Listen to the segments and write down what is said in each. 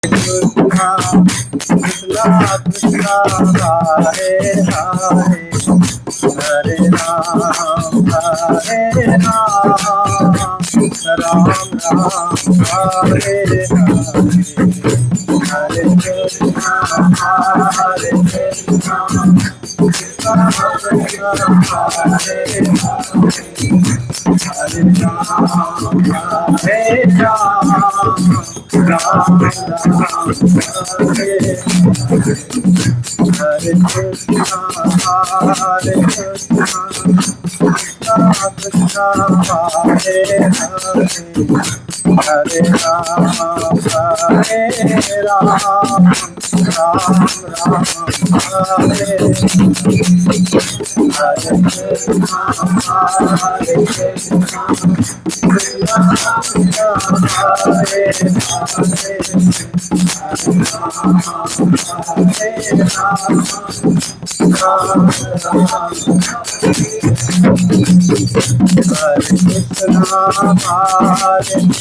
कृष्णा कृष्णा हरे हरे हरे राम हरे राम राम राम हरे हरे कृष्णा हरे कृष्णा कृष्णा कृष्णा हरे हरे राम राम राम हरे हरे कृष्णा हरे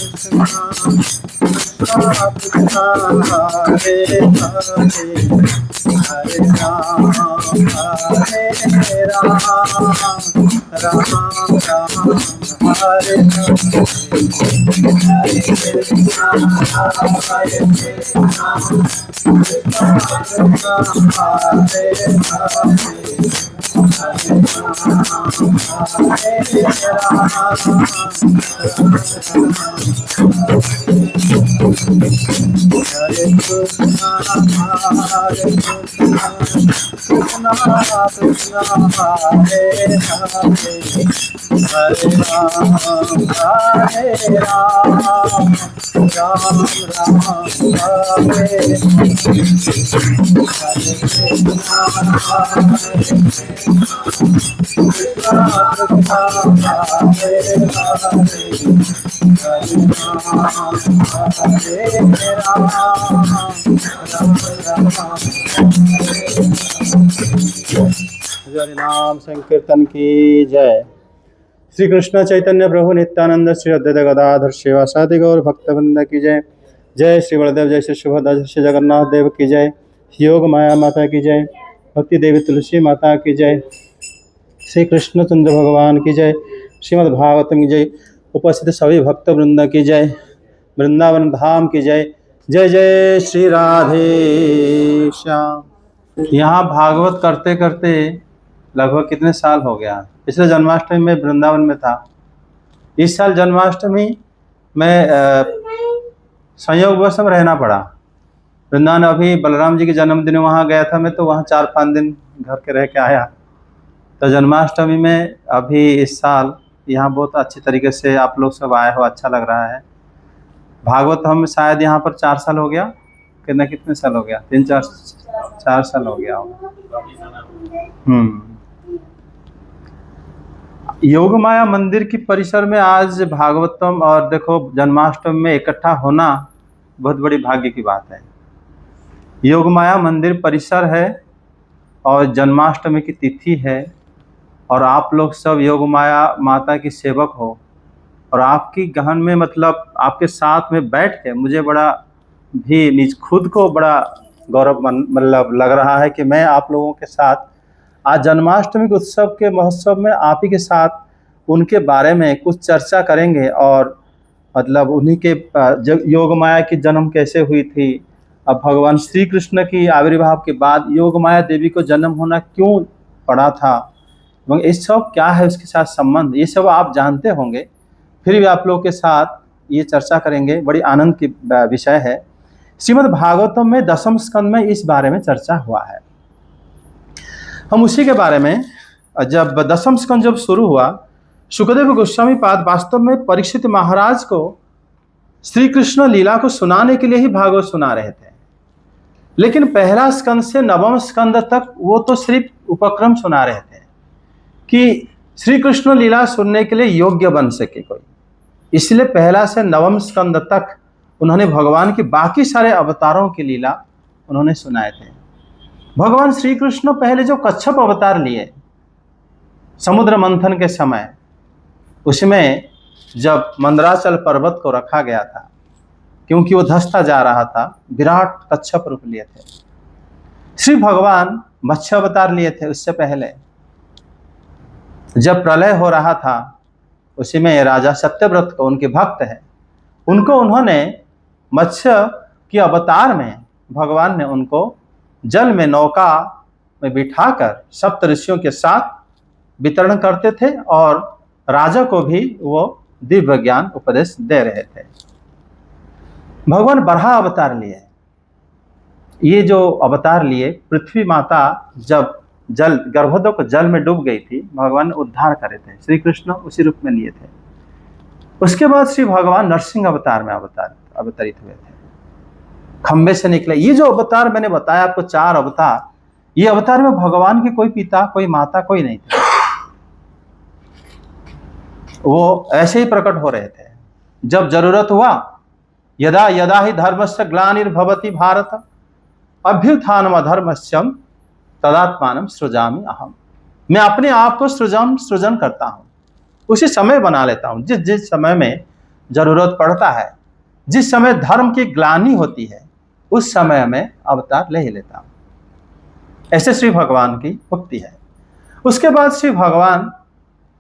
कृष्णा कृष्णा कृष्णा हरे हरे राम हरे राम राम राम हरे हरे कृष्णा हरे कृष्णा कृष्णा कृष्णा हरे हरि नाम संकीर्तन की जय। श्री कृष्ण चैतन्य प्रभु नित्यानंद श्री अद्वैत गदाधर शिवासादि गौर भक्तवृंद की जय। जय श्री बलदेव, जय श्री सुभद्रा, जय श्री जगन्नाथ देव की जय। योग माया माता की जय। भक्ति देवी तुलसी माता की जय। श्री कृष्णचंद्र भगवान की जय। श्रीमद् भागवतम की जय। उपस्थित सभी भक्तवृंद की जय। वृंदावन धाम की जय। जय जय श्री राधे श्याम। यहाँ भागवत करते करते लगभग कितने साल हो गया। पिछले जन्माष्टमी में वृंदावन में था। इस साल जन्माष्टमी में संयोगवश में रहना पड़ा वृंदावन। अभी बलराम जी के जन्मदिन वहाँ गया था मैं, तो वहाँ 4-5 दिन घर के रह के आया। तो जन्माष्टमी में अभी इस साल यहाँ बहुत अच्छी तरीके से आप लोग सब आए हो, अच्छा लग रहा है। भागवत हम शायद यहाँ पर 4 साल हो गया, कितने साल हो गया, 4 साल हो गया होगा। योग माया मंदिर की परिसर में आज भागवतम और देखो जन्माष्टमी में इकट्ठा होना बहुत बड़ी भाग्य की बात है। योग माया मंदिर परिसर है और जन्माष्टमी की तिथि है और आप लोग सब योग माया माता की सेवक हो और आपकी गहन में मतलब आपके साथ में बैठ के मुझे बड़ा भी निज खुद को बड़ा गौरव मतलब लग रहा है कि मैं आप लोगों के साथ आज जन्माष्टमी के उत्सव के महोत्सव में आप ही के साथ उनके बारे में कुछ चर्चा करेंगे और मतलब उन्हीं के योग माया की जन्म कैसे हुई थी, अब भगवान श्री कृष्ण की आविर्भाव के बाद योग माया देवी को जन्म होना क्यों पड़ा था এবং ये सब क्या है उसके साथ संबंध, ये सब आप जानते होंगे। फिर भी आप लोग के साथ ये चर्चा करेंगे, बड़ी आनंद की विषय है। श्रीमद् भागवतम में 10वें स्कंद में इस बारे में चर्चा हुआ है। हम उसी के बारे में जब 10वां स्कंद जब शुरू हुआ, शुकदेव गोस्वामी पाद वास्तव में परीक्षित महाराज को श्री कृष्ण लीला को सुनाने के लिए ही भागवत सुना रहे थे, लेकिन पहला स्कंद से 9वें स्कंद तक वो तो सिर्फ उपक्रम सुना रहे थे कि श्री कृष्ण लीला सुनने के लिए योग्य बन सके कोई। इसलिए पहला से 9वें स्कंद तक उन्होंने भगवान की बाकी सारे अवतारों की लीला उन्होंने सुनाए थे। भगवान श्री कृष्ण पहले जो कच्छप अवतार लिए समुद्र मंथन के समय, उसमें जब मंदराचल पर्वत को रखा गया था क्योंकि वो धंसता जा रहा था, विराट कच्छप रूप लिए थे। श्री भगवान मत्स्य अवतार लिए थे उससे पहले। जब प्रलय हो रहा था उसी में राजा सत्यव्रत को, उनके भक्त है, उनको उन्होंने मत्स्य के अवतार में भगवान ने उनको जल में नौका में बिठाकर सप्त ऋषियों के साथ वितरण करते थे और राजा को भी वो दिव्य ज्ञान उपदेश दे रहे थे। भगवान बराह अवतार लिए। ये जो अवतार लिए, पृथ्वी माता जब जल गर्भोदक को जल में डूब गई थी, भगवान ने उद्धार करे थे। श्री कृष्ण उसी रूप में लिए थे। उसके बाद श्री भगवान नरसिंह अवतार में अवतरित हुए थे, खंबे से निकले। ये जो अवतार मैंने बताया आपको, 4 अवतार, ये अवतार में भगवान के कोई पिता, कोई माता, कोई नहीं थे। वो ऐसे ही प्रकट हो रहे थे। जब जरूरत हुआ, यदा यदा ही धर्मस्य ग्लानिर्भवति भारत अभ्युत्थानम् अधर्मस्यम तदात्मानं सृजामि अहम। मैं अपने आप को सृजन करता हूँ, उसी समय बना लेता हूँ। जिस समय में जरूरत पड़ता है, जिस समय धर्म की ग्लानि होती है, उस समय में अवतार ले ही लेता हूँ। ऐसे श्री भगवान की उक्ति है। उसके बाद श्री भगवान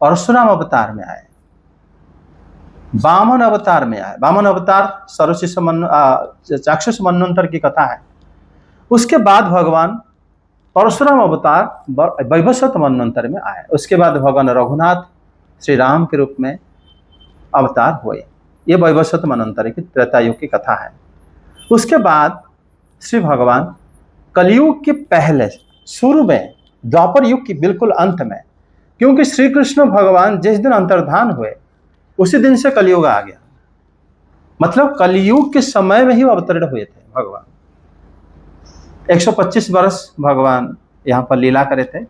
परशुराम अवतार में आए, वामन अवतार में आए। वामन अवतार चाक्षुष मनवंतर की कथा है। उसके बाद भगवान परशुराम अवतार वैवस्वत मनवंतर में आए। उसके बाद भगवान रघुनाथ श्री राम के रूप में अवतार हुए। ये वैवस्वत मनवंतर की त्रेता युग की कथा है। उसके बाद श्री भगवान कलयुग के पहले शुरू में, द्वापर युग की बिल्कुल अंत में, क्योंकि श्री कृष्ण भगवान जिस दिन अंतर्धान हुए उसी दिन से कलयुग आ गया। मतलब कलयुग के समय में ही अवतरण हुए थे भगवान। 125 वर्ष भगवान यहाँ पर लीला करे थे।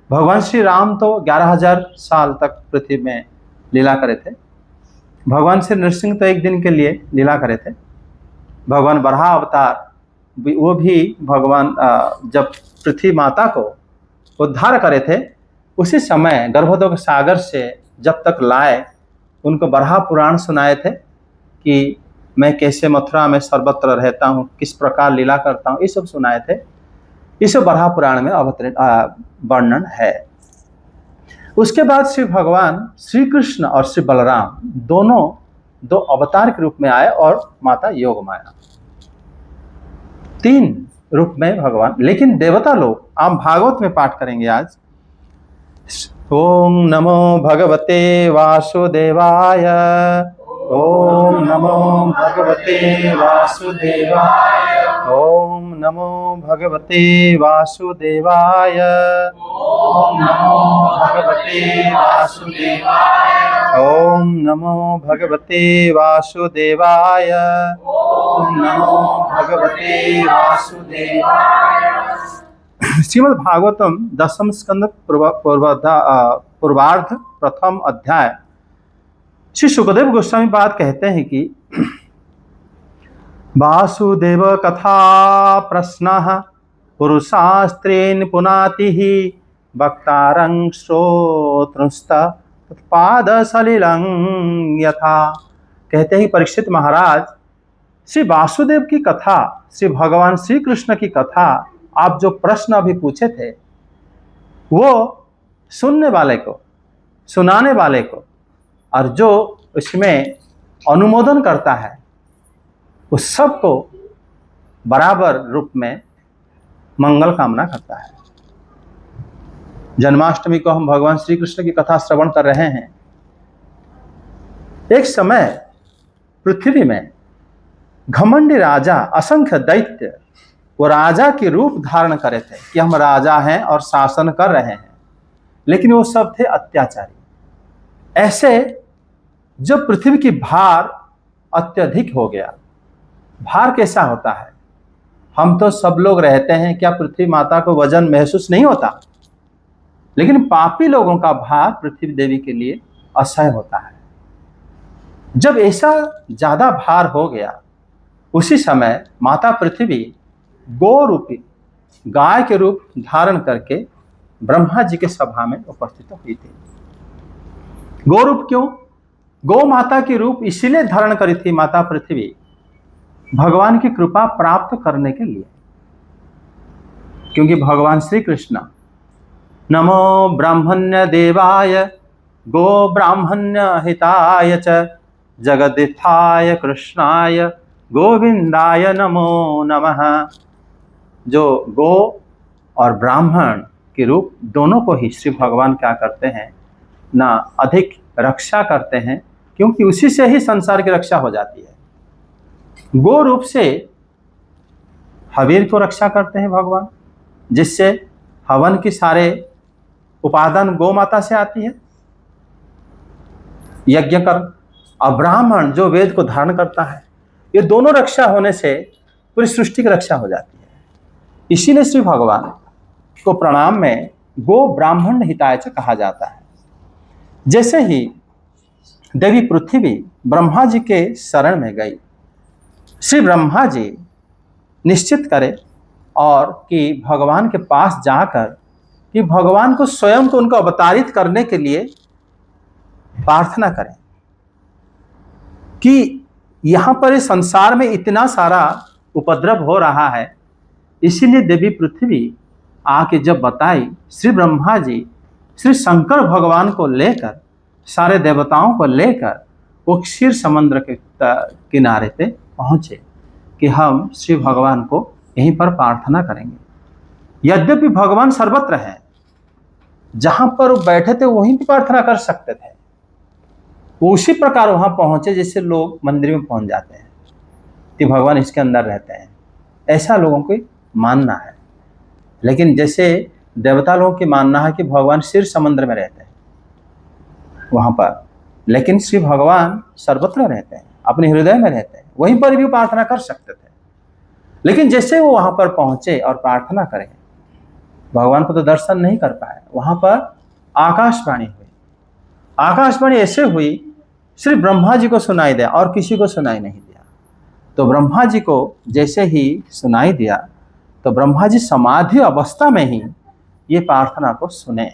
भगवान श्री राम तो 11,000 साल तक पृथ्वी में लीला करे थे। भगवान श्री नरसिंह तो एक दिन के लिए लीला करे थे। भगवान बराह अवतार वो भी भगवान जब पृथ्वी माता को उद्धार करे थे, उसी समय गर्भोदक सागर से जब तक लाए, उनको बराह पुराण सुनाए थे कि मैं कैसे मथुरा में सर्वत्र रहता हूँ, किस प्रकार लीला करता हूँ, ये सब सुनाए थे। इस बराह पुराण में वर्णन है। उसके बाद श्री भगवान श्री कृष्ण और श्री बलराम दोनों 2 अवतार के रूप में आए और माता योगमाया, 3 रूप में भगवान। लेकिन देवता लोग, आप भागवत में पाठ करेंगे आज, ओम नमो भगवते वासुदेवाय, ओम नमो भगवते वासुदेवाय, ओम नमो भगवते वासुदेवाय, ओम नमो भगवते वासुदेवाय, ओम नमो भगवते वासुदेवाय, ओम नमो भगवते वासुदेवाय। श्रीमद् भागवतम 10th स्कंद पूर्वार्ध 1st अध्याय। श्री सुखदेव गोस्वामी बात कहते हैं कि वासुदेव कथा प्रश्नः पुरुषास्त्रेण पुनाति वक्तारं श्रोत्रंस्तत्पाद सलिलं यथा। कहते हैं परीक्षित महाराज, श्री वासुदेव की कथा, श्री भगवान श्री कृष्ण की कथा, आप जो प्रश्न अभी पूछे थे, वो सुनने वाले को, सुनाने वाले को, और जो उसमें अनुमोदन करता है, उस सबको बराबर रूप में मंगल कामना करता है। जन्माष्टमी को हम भगवान श्री कृष्ण की कथा श्रवण कर रहे हैं। एक समय पृथ्वी में घमंडी राजा, असंख्य दैत्य, वो राजा के रूप धारण करे थे कि हम राजा हैं और शासन कर रहे हैं, लेकिन वो सब थे अत्याचारी। ऐसे जब पृथ्वी की भार अत्यधिक हो गया, भार कैसा होता है, हम तो सब लोग रहते हैं, क्या पृथ्वी माता को वजन महसूस नहीं होता? लेकिन पापी लोगों का भार पृथ्वी देवी के लिए असह्य होता है। जब ऐसा ज्यादा भार हो गया, उसी समय माता पृथ्वी गो रूपी, गाय के रूप धारण करके ब्रह्मा जी के सभा में उपस्थित हुई थी। गो रूप क्यों? गौ माता की रूप इसीलिए धारण करी थी माता पृथ्वी भगवान की कृपा प्राप्त करने के लिए, क्योंकि भगवान श्री कृष्ण नमो ब्राह्मण्य देवाय गो ब्राह्मण्य हिताय च जगदिथाय कृष्णाय गोविंदाय नमो नमः, जो गो और ब्राह्मण के रूप दोनों को ही श्री भगवान क्या करते हैं ना, अधिक रक्षा करते हैं, क्योंकि उसी से ही संसार की रक्षा हो जाती है। गो रूप से हवीर को रक्षा करते हैं भगवान, जिससे हवन की सारे उपादान गौ माता से आती है, यज्ञ कर्म, और ब्राह्मण जो वेद को धारण करता है, ये दोनों रक्षा होने से पूरी सृष्टि की रक्षा हो जाती है। इसीलिए श्री भगवान को प्रणाम में गो ब्राह्मण हिताय च कहा जाता है। जैसे ही देवी पृथ्वी ब्रह्मा जी के शरण में गई, श्री ब्रह्मा जी निश्चित करे और कि भगवान के पास जाकर कि भगवान को स्वयं को उनको अवतारित करने के लिए प्रार्थना करें कि यहाँ पर इस संसार में इतना सारा उपद्रव हो रहा है। इसीलिए देवी पृथ्वी आके जब बताई, श्री ब्रह्मा जी श्री शंकर भगवान को लेकर, सारे देवताओं को लेकर वो क्षीर समुद्र के किनारे पे पहुंचे कि हम श्री भगवान को यहीं पर प्रार्थना करेंगे। यद्यपि भगवान सर्वत्र हैं, जहां पर वो बैठे थे वहीं भी प्रार्थना कर सकते थे, वो उसी प्रकार वहां पहुंचे जैसे लोग मंदिर में पहुंच जाते हैं कि भगवान इसके अंदर रहते हैं, ऐसा लोगों को मानना है। लेकिन जैसे देवता लोगों की मानना है कि भगवान क्षीर समुद्र में रहते हैं वहां पर, लेकिन श्री भगवान सर्वत्र रहते हैं, अपने हृदय में रहते हैं, वहीं पर भी प्रार्थना कर सकते थे। लेकिन जैसे वो वहां पर पहुंचे और प्रार्थना करें, भगवान को तो दर्शन नहीं कर पाए, वहां पर आकाशवाणी हुई। आकाशवाणी ऐसे हुई, श्री ब्रह्मा जी को सुनाई दिया और किसी को सुनाई नहीं दिया। तो ब्रह्मा जी को जैसे ही सुनाई दिया तो ब्रह्मा जी समाधि अवस्था में ही ये प्रार्थना को सुने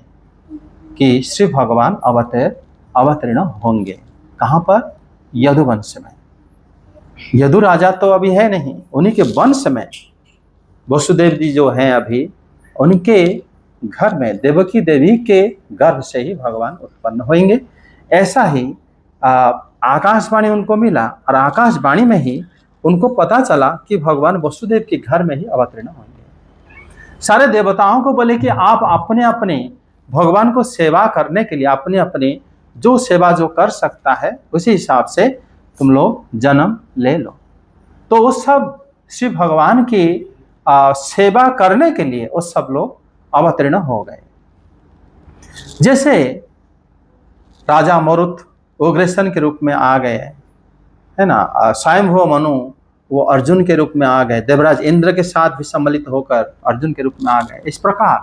कि श्री भगवान अवतीर्ण होंगे। कहाँ पर? यदु वंश में। यदु राजा तो अभी है नहीं, उन्हीं के वंश में वसुदेव जी जो हैं अभी, उनके घर में देवकी देवी के गर्भ से ही भगवान उत्पन्न होंगे। ऐसा ही आकाशवाणी उनको मिला और आकाशवाणी में ही उनको पता चला कि भगवान वसुदेव के घर में ही अवतीर्ण होंगे। सारे देवताओं को बोले कि आप अपने अपने भगवान को सेवा करने के लिए अपने अपने जो सेवा जो कर सकता है उसी हिसाब से तुम लोग जन्म ले लो। तो वो सब श्री भगवान की सेवा करने के लिए वो सब लोग अवतीर्ण हो गए। जैसे राजा मरुत उग्रसेन के रूप में आ गए, है ना, स्वयंभुव मनु वो अर्जुन के रूप में आ गए, देवराज इंद्र के साथ भी सम्मिलित होकर अर्जुन के रूप में आ गए। इस प्रकार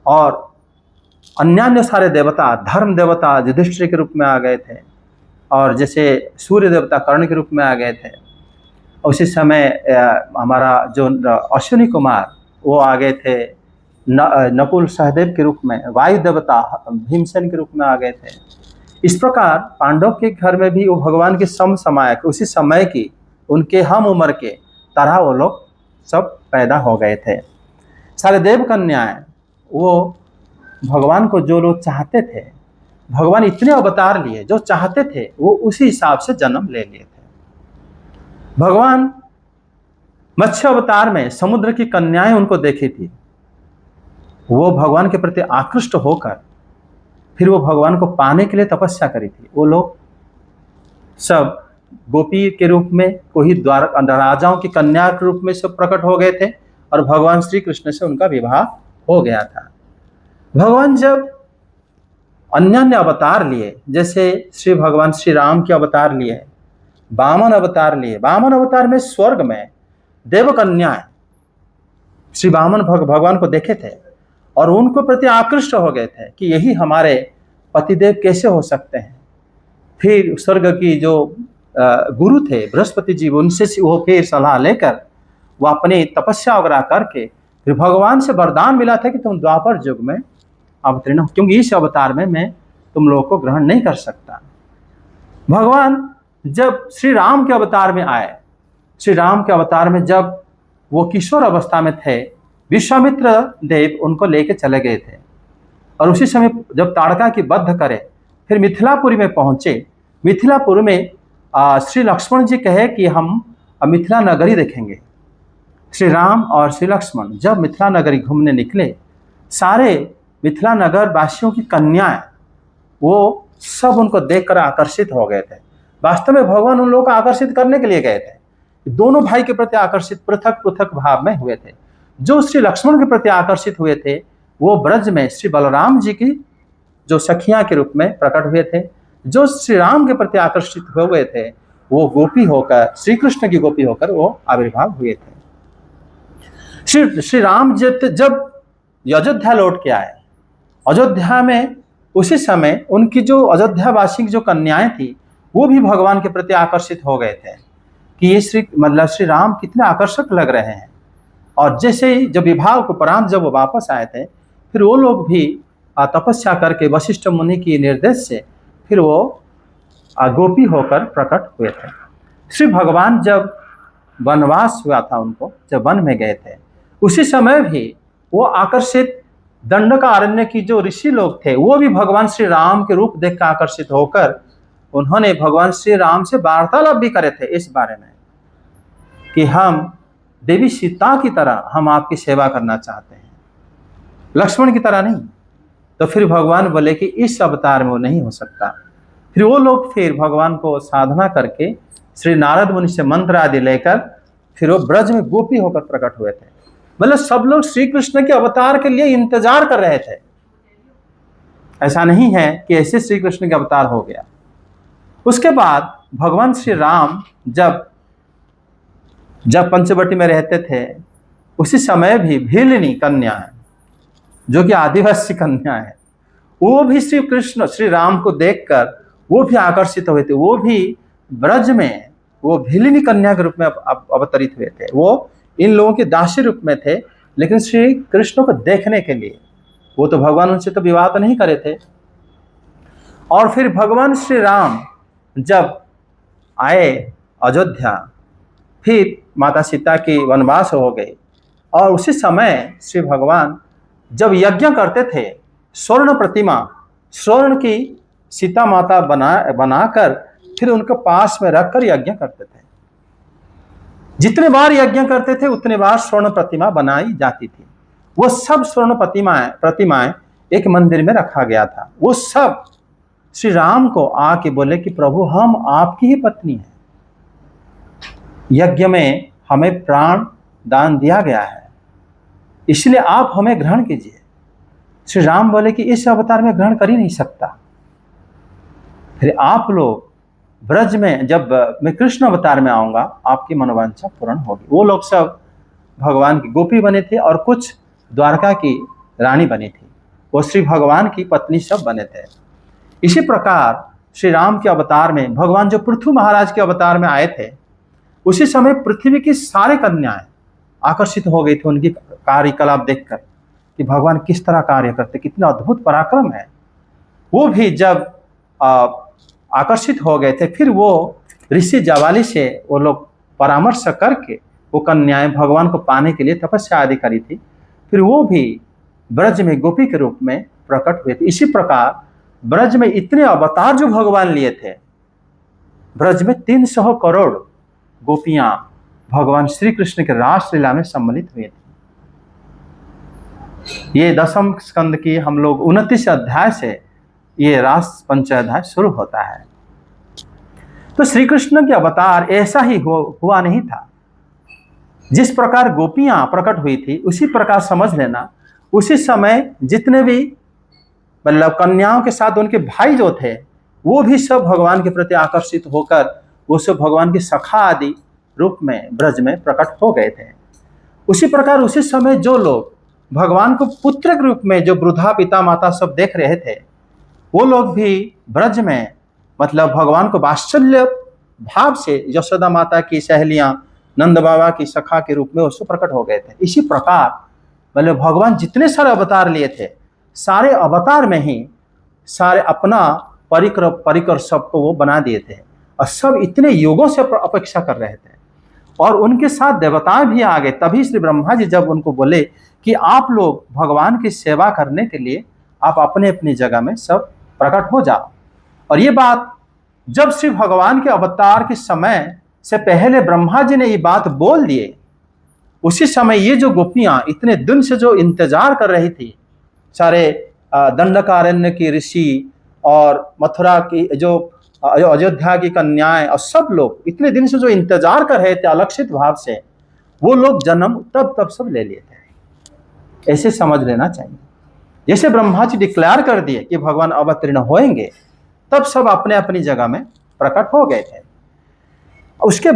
और अन्य सारे देवता, धर्म देवता युधिष्ठिर के रूप में आ गए थे, और जैसे सूर्य देवता कर्ण के रूप में आ गए थे। उसी समय हमारा जो अश्विनी कुमार वो आ गए थे नकुल सहदेव के रूप में, वायु देवता भीमसेन के रूप में आ गए थे। इस प्रकार पांडव के घर में भी वो भगवान के समसामयिक उसी समय की उनके हम उम्र के तरह वो लोग सब पैदा हो गए थे। सारे देव कन्याएं वो भगवान को जो लोग चाहते थे, भगवान इतने अवतार लिए, जो चाहते थे वो उसी हिसाब से जन्म ले लिए थे। भगवान मत्स्य अवतार में समुद्र की कन्याएं उनको देखी थी, वो भगवान के प्रति आकृष्ट होकर फिर वो भगवान को पाने के लिए तपस्या करी थी। वो लोग सब गोपी के रूप में, कोई राजाओं की कन्या के रूप में सब प्रकट हो गए थे और भगवान श्री कृष्ण से उनका विवाह हो गया था। भगवान जब अन्य अवतार लिए, जैसे श्री भगवान श्री राम के अवतार लिए, वामन अवतार लिए, वामन अवतार में स्वर्ग में देव कन्याएं श्री वामन भगवान को देखे थे और उनको प्रति आकृष्ट हो गए थे कि यही हमारे पतिदेव कैसे हो सकते हैं। फिर स्वर्ग की जो गुरु थे बृहस्पति जी, उनसे वो फिर सलाह लेकर वो अपनी तपस्या वगैरह करके फिर भगवान से वरदान मिला था कि तुम द्वापर युग में अवतीर्ण हो, क्योंकि इस अवतार में मैं तुम लोगों को ग्रहण नहीं कर सकता। भगवान जब श्री राम के अवतार में आए श्री राम के अवतार में जब वो किशोर अवस्था में थे, विश्वामित्र देव उनको लेके चले गए थे और उसी समय जब ताड़का की वध करे, फिर मिथिलापुरी में पहुंचे। मिथिलापुर में श्री लक्ष्मण जी कहे कि हम मिथिला नगरी देखेंगे। श्री राम और श्री लक्ष्मण जब मिथिला नगरी घूमने निकले, सारे मिथिला नगर वासियों की कन्याएं वो सब उनको देखकर आकर्षित हो गए थे। वास्तव में भगवान उन लोगों को आकर्षित करने के लिए गए थे। दोनों भाई के प्रति आकर्षित पृथक पृथक भाव में हुए थे। जो श्री लक्ष्मण के प्रति आकर्षित हुए थे वो ब्रज में श्री बलराम जी की जो सखियां के रूप में प्रकट हुए थे। जो श्री राम के प्रति आकर्षित हुए थे वो गोपी होकर, श्री कृष्ण की गोपी होकर वो आविर्भाव हुए थे। श्री राम जब अयोध्या लौट के आए, अयोध्या में उसी समय उनकी जो अयोध्यावासी की जो कन्याएं थी वो भी भगवान के प्रति आकर्षित हो गए थे कि ये श्री राम कितने आकर्षक लग रहे हैं। और जैसे ही जब विवाह को उपरांत जब वो वापस आए थे, फिर वो लोग भी तपस्या करके वशिष्ठ मुनि की निर्देश से फिर वो गोपी होकर प्रकट हुए थे। श्री भगवान जब वनवास हुआ था, उनको जब वन में गए थे, उसी समय भी वो आकर्षित दंडकारण्य की जो ऋषि लोग थे वो भी भगवान श्री राम के रूप देखकर आकर्षित होकर उन्होंने भगवान श्री राम से वार्तालाप भी करे थे इस बारे में कि हम देवी सीता की तरह हम आपकी सेवा करना चाहते हैं, लक्ष्मण की तरह नहीं। तो फिर भगवान बोले कि इस अवतार में वो नहीं हो सकता। फिर वो लोग फिर भगवान को साधना करके श्री नारद मुनि से मंत्र आदि लेकर फिर वो ब्रज में गोपी होकर प्रकट हुए थे। मतलब सब लोग श्री कृष्ण के अवतार के लिए इंतजार कर रहे थे। ऐसा नहीं है कि ऐसे श्री कृष्ण का अवतार हो गया। उसके बाद भगवान श्री राम जब पंचवटी में रहते थे, उसी समय भी भीलनी कन्या है जो कि आदिवासी कन्या है, वो भी श्री कृष्ण श्री राम को देखकर वो भी आकर्षित हुए थे। वो भी ब्रज में वो भीलनी कन्या के रूप में अवतरित हुए थे। वो इन लोगों के दासी रूप में थे, लेकिन श्री कृष्ण को देखने के लिए। वो तो भगवान उनसे तो विवाह तो नहीं करे थे। और फिर भगवान श्री राम जब आए अयोध्या, फिर माता सीता की वनवास हो गई और उसी समय श्री भगवान जब यज्ञ करते थे, स्वर्ण प्रतिमा, स्वर्ण की सीता माता बनाकर फिर उनके पास में रखकर यज्ञ करते थे। जितने बार यज्ञ करते थे उतने बार स्वर्ण प्रतिमा बनाई जाती थी। वो सब स्वर्ण प्रतिमाएं एक मंदिर में रखा गया था। वो सब श्री राम को आके बोले कि प्रभु हम आपकी ही पत्नी हैं, यज्ञ में हमें प्राण दान दिया गया है, इसलिए आप हमें ग्रहण कीजिए। श्री राम बोले कि इस अवतार में ग्रहण कर ही नहीं सकता। फिर आप लोग ब्रज में जब मैं कृष्ण अवतार में आऊंगा आपकी मनोवांछा पूर्ण होगी। वो लोग सब भगवान की गोपी बने थे और कुछ द्वारका की रानी बनी थी। वो श्री भगवान की पत्नी सब बने थे। इसी प्रकार श्री राम के अवतार में भगवान जो पृथु महाराज के अवतार में आए थे, उसी समय पृथ्वी की सारे कन्याएं आकर्षित हो गई थी उनकी कार्यकलाप देखकर कि भगवान किस तरह कार्य करते, कितना अद्भुत पराक्रम है। वो भी जब आकर्षित हो गए थे, फिर वो ऋषि जावाली से वो लोग परामर्श करके वो कन्याएं भगवान को पाने के लिए तपस्या आदि करी थी। फिर वो भी ब्रज में गोपी के रूप में प्रकट हुए थे। इसी प्रकार ब्रज में इतने अवतार जो भगवान लिए थे, ब्रज में 300 करोड़ गोपियां भगवान श्री कृष्ण के रासलीला में सम्मिलित हुए थे। ये 10वें स्कंद की हम लोग 29 अध्याय से ये रास पंचाध्याय शुरू होता है। तो श्री कृष्ण के अवतार ऐसा ही हुआ नहीं था। जिस प्रकार गोपियां प्रकट हुई थी उसी प्रकार समझ लेना, उसी समय जितने भी मतलब कन्याओं के साथ उनके भाई जो थे वो भी सब भगवान के प्रति आकर्षित होकर वो सब भगवान की सखा आदि रूप में ब्रज में प्रकट हो गए थे। उसी प्रकार उसी समय जो लोग भगवान को पुत्र के रूप में जो वृद्धा पिता माता सब देख रहे थे, वो लोग भी ब्रज में मतलब भगवान को वात्सल्य भाव से यशोदा माता की सहेलियां, नंद बाबा की सखा के रूप में उसको प्रकट हो गए थे। इसी प्रकार मतलब भगवान जितने सारे अवतार लिए थे, सारे अवतार में ही सारे अपना परिकर सबको वो बना दिए थे और सब इतने योगों से अपेक्षा कर रहे थे। और उनके साथ देवताएं भी आ गए। तभी श्री ब्रह्मा जी जब उनको बोले कि आप लोग भगवान की सेवा करने के लिए आप अपने अपनी जगह में सब प्रकट हो जाओ। और ये बात जब श्री भगवान के अवतार के समय से पहले ब्रह्मा जी ने ये बात बोल दिए, उसी समय ये जो गोपियां इतने दिन से जो इंतजार कर रही थी, सारे दंडकारण्य की ऋषि और मथुरा की जो अयोध्या की कन्याएं और सब लोग इतने दिन से जो इंतजार कर रहे थे अलक्षित भाव से, वो लोग जन्म तब सब ले लिए थे। ऐसे समझ लेना चाहिए। जैसे ब्रह्मा जी डिक्लेयर कर दिए कि भगवान अवतीर्ण होंगे, तब सब अपने अपनी जगह में प्रकट हो गए थे। उसके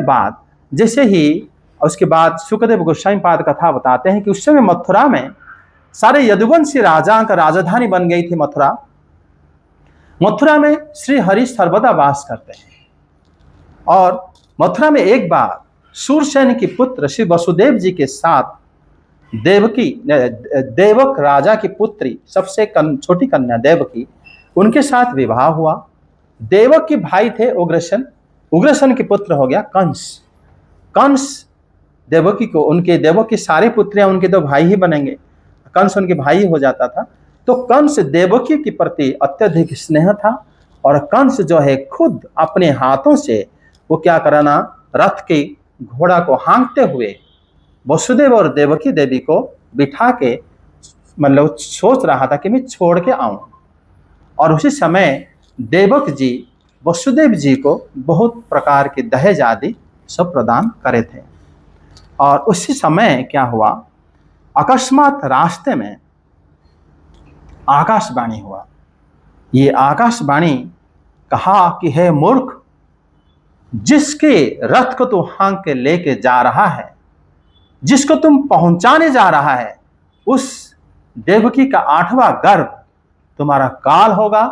बाद शुकदेव गोस्वामी पाद कथा बताते हैं कि उस समय मथुरा में सारे यदुवंशी राजा का राजधानी बन गई थी मथुरा। मथुरा में श्री हरि सर्वदा वास करते हैं। और मथुरा में एक बार सूरसेन के पुत्र श्री वसुदेव जी के साथ देवक राजा की पुत्री, सबसे छोटी कन्या देवकी, उनके साथ विवाह हुआ। देवक के भाई थे उग्रसेन, उग्रसेन के पुत्र हो गया कंस। कंस देवकी को, उनके देवक की सारे पुत्रियां उनके तो भाई ही बनेंगे, कंस उनके भाई हो जाता था। तो कंस देवकी के प्रति अत्यधिक स्नेह था और कंस जो है खुद अपने हाथों से वो क्या कराना, रथ के घोड़ा को हाँकते हुए वसुदेव और देवकी देवी को बिठा के मतलब सोच रहा था कि मैं छोड़ के आऊं। और उसी समय देवक जी वसुदेव जी को बहुत प्रकार के दहेज आदि सब प्रदान करे थे। और उसी समय क्या हुआ, अकस्मात रास्ते में आकाशवाणी हुआ। ये आकाशवाणी कहा कि हे मूर्ख, जिसके रथ को तू हाँक के लेके जा रहा है, जिसको तुम पहुंचाने जा रहा है, उस देवकी का 8वां गर्भ तुम्हारा काल होगा,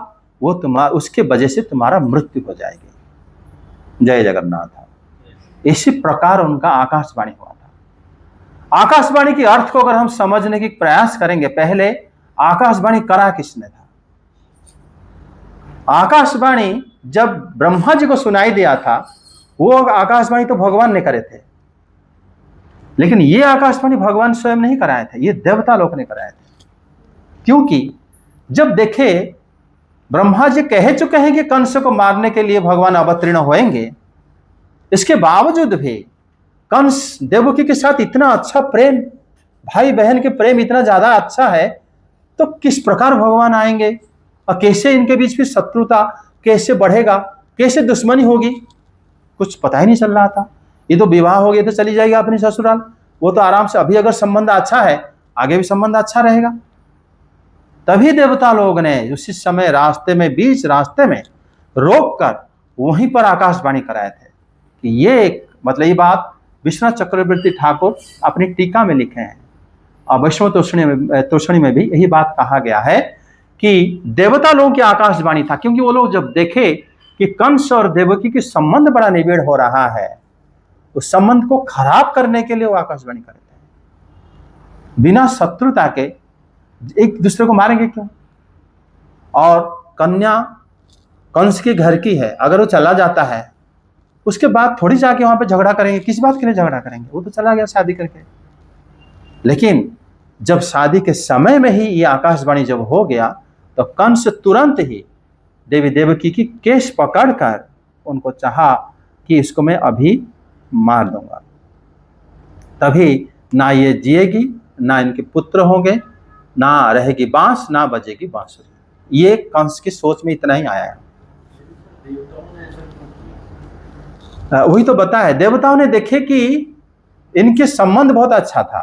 वो उसके वजह से तुम्हारा मृत्यु हो जाएगी। जय जगन्नाथ। इसी प्रकार उनका आकाशवाणी हुआ था। आकाशवाणी के अर्थ को अगर हम समझने की प्रयास करेंगे, पहले आकाशवाणी करा किसने था? आकाशवाणी जब ब्रह्मा जी को सुनाई दिया था, वो आकाशवाणी तो भगवान ने करे थे, लेकिन ये आकाशवाणी भगवान स्वयं नहीं कराए थे, ये देवता लोग ने कराए थे। क्योंकि जब देखे ब्रह्मा जी कह चुके हैं कि कंस को मारने के लिए भगवान अवतीर्ण होंगे, इसके बावजूद भी कंस देवकी के साथ इतना अच्छा प्रेम, भाई बहन के प्रेम इतना ज्यादा अच्छा है, तो किस प्रकार भगवान आएंगे और कैसे इनके बीच फिर शत्रुता कैसे बढ़ेगा, कैसे दुश्मनी होगी, कुछ पता ही नहीं चल रहा था। ये तो विवाह हो गया तो चली जाएगी अपनी ससुराल, वो तो आराम से, अभी अगर संबंध अच्छा है आगे भी संबंध अच्छा रहेगा। तभी देवता लोग ने उसी समय बीच रास्ते में रोक कर वहीं पर आकाशवाणी कराए थे कि ये मतलब ये बात विश्वनाथ चक्रवर्ती ठाकुर अपनी टीका में लिखे हैं। और वैष्णव तोषणी में भी यही बात कहा गया है कि देवता लोगों की आकाशवाणी था, क्योंकि वो लोग जब देखे कि कंस और देवकी के संबंध बड़ा निबिड़ हो रहा है, उस संबंध को खराब करने के लिए वो आकाशवाणी करते हैं। बिना शत्रुता के एक दूसरे को मारेंगे क्यों? और कन्या कंस के घर की है, अगर वो चला जाता है उसके बाद थोड़ी जाके वहां पे झगड़ा करेंगे, किस बात के लिए झगड़ा करेंगे, वो तो चला गया शादी करके। लेकिन जब शादी के समय में ही ये आकाशवाणी जब हो गया, तो कंस तुरंत ही देवी देवकी की केश पकड़कर उनको चाहा कि इसको मैं अभी मार दूंगा, तभी ना ये जिएगी, ना इनके पुत्र होंगे, ना रहेगी बांस, ना बजेगी बांसुरी। ये कंस की सोच में इतना ही आया है। वही तो बताया, देवताओं ने देखे कि इनके संबंध बहुत अच्छा था।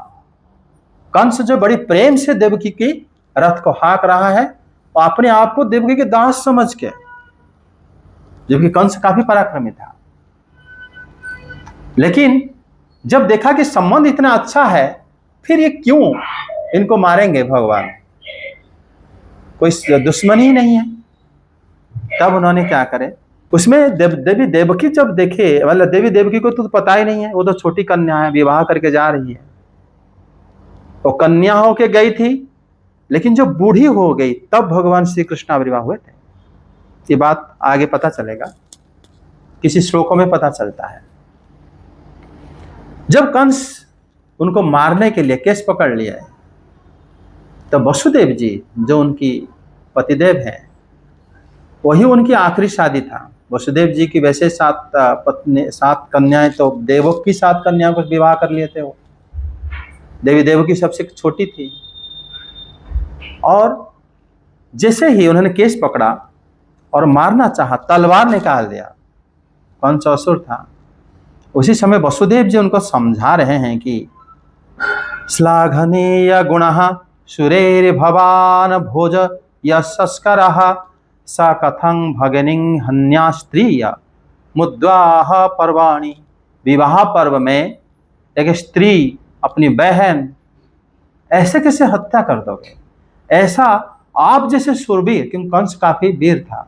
कंस जो बड़ी प्रेम से देवकी की रथ को हाँक रहा है और अपने आप को देवकी के दास समझ के, जबकि कंस काफी पराक्रमी था। लेकिन जब देखा कि संबंध इतना अच्छा है, फिर ये क्यों इनको मारेंगे भगवान, कोई दुश्मन ही नहीं है। तब उन्होंने क्या करे, उसमें देवी देवकी जब देखे, मतलब देवी देवकी को तो पता ही नहीं है, वो तो छोटी कन्या है, विवाह करके जा रही है। वो कन्या होके गई थी, लेकिन जब बूढ़ी हो गई तब भगवान श्री कृष्ण आविर्भाव हुए थे। ये बात आगे पता चलेगा, किसी श्लोकों में पता चलता है। जब कंस उनको मारने के लिए केस पकड़ लिया है, तो वसुदेव जी जो उनकी पतिदेव हैं, वही उनकी आखिरी शादी था। वसुदेव जी की वैसे 7 कन्याएं, तो देवक की 7 कन्याओं को विवाह कर लिए थे वो। देवी देवकी सबसे छोटी थी। और जैसे ही उन्होंने केस पकड़ा और मारना चाहा, तलवार निकाल दिया, कंस असुर था, उसी समय वसुदेव जी उनको समझा रहे हैं कि श्लाघनीय गुणः सुरेर्भवान् भोज यशस्करः स कथं भगिनीं हन्या स्त्रिय मुद्वाह पर्वाणि। विवाह पर्व में एक स्त्री अपनी बहन ऐसे कैसे हत्या कर दोगे? ऐसा आप जैसे शूरवीर, क्योंकि कंस काफी वीर था,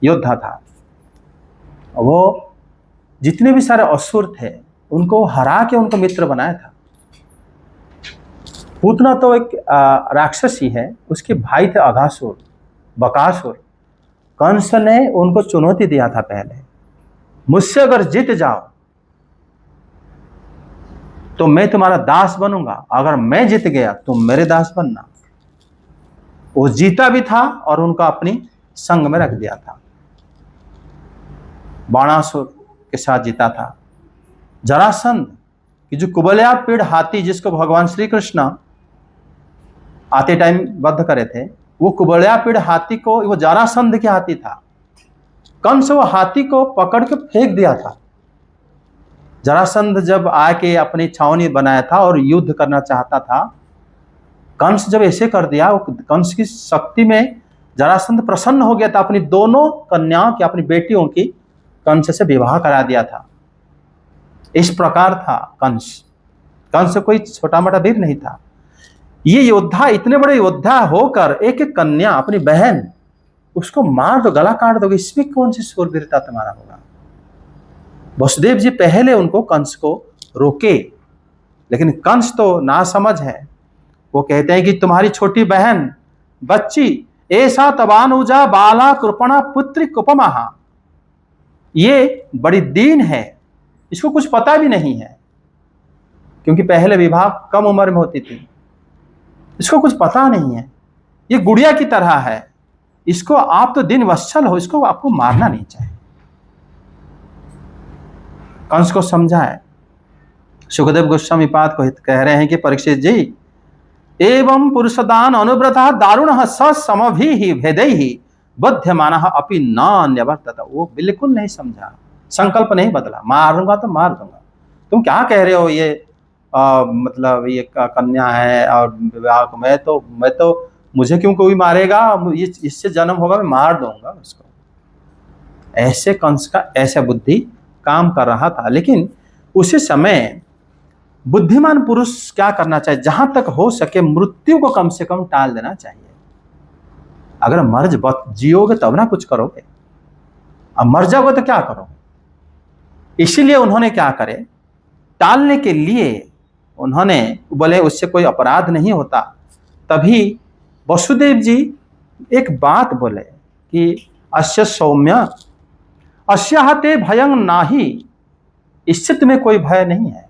योद्धा था, वो जितने भी सारे असुर थे उनको हरा के उनको मित्र बनाया था। पूतना तो एक राक्षस ही है, उसके भाई थे अघासुर, बकासुर। कंस ने उनको चुनौती दिया था पहले, मुझसे अगर जीत जाओ तो मैं तुम्हारा दास बनूंगा, अगर मैं जीत गया तुम मेरे दास बनना। वो जीता भी था और उनका अपनी संग में रख दिया था। बाणासुर के साथ जीता था। जरासंध कि जो कुबलया पीड़ हाथी, जिसको भगवान श्री कृष्ण आते टाइम वध करे थे, वो कुबलया पीड़ हाथी को, वो जरासंध के हाथी था। कंस वो हाथी को पकड़ के फेंक दिया था। जरासंध जब आके अपनी छावनी बनाया था और युद्ध करना चाहता था, कंस जब ऐसे कर दिया, वो कंस की शक्ति में जरासंध प्रसन्न हो गया था। अपनी दोनों कन्याओं की, अपनी बेटियों की कंस से विवाह करा दिया था। इस प्रकार था कंस। कंस कोई छोटा मोटा वीर नहीं था। ये योद्धा, इतने बड़े योद्धा होकर एक एक कन्या, अपनी बहन, उसको मार दो, गला काट दोगे, इसमें कौन सी शूरवीरता तुम्हारा होगा? वसुदेव जी पहले उनको, कंस को रोके, लेकिन कंस तो नासमझ है। वो कहते हैं कि तुम्हारी छोटी बहन, बच्ची, ऐसा तबानुजा बाला कृपणा पुत्री कुपमहा, ये बड़ी दीन है, इसको कुछ पता भी नहीं है, क्योंकि पहले विवाह कम उम्र में होती थी, इसको कुछ पता नहीं है, ये गुड़िया की तरह है, इसको आप तो दिन वत्सल हो, इसको आपको मारना नहीं चाहिए। कंस को समझाए। सुखदेव गोस्वामी पाद को कह रहे हैं कि परीक्षित जी, एवं पुरुषदान अनुव्रता दारुण स समभिहि भेदैहि बध्यमानः अपि न न्यवर्तत। वो बिल्कुल नहीं समझा, संकल्प नहीं बदला, मारूंगा तो मार दूंगा। तुम क्या कह रहे हो, ये मतलब ये कन्या है और विवाह को मैं तो मुझे क्यों कोई मारेगा, इससे जन्म होगा, मैं मार दूंगा उसको। ऐसे कंस का ऐसा बुद्धि काम कर रहा था। लेकिन उसी समय बुद्धिमान पुरुष क्या करना चाहिए? जहां तक हो सके मृत्यु को कम से कम टाल देना चाहिए। अगर मर जियोगे तब ना कुछ करोगे, अब मर जाओगे तो क्या करोगे? इसीलिए उन्होंने क्या करे, टालने के लिए उन्होंने बोले उससे कोई अपराध नहीं होता। तभी वसुदेव जी एक बात बोले कि अस्य सौम्य अस्याह ते भयं नाही, इससे तुम्हें कोई भय नहीं है।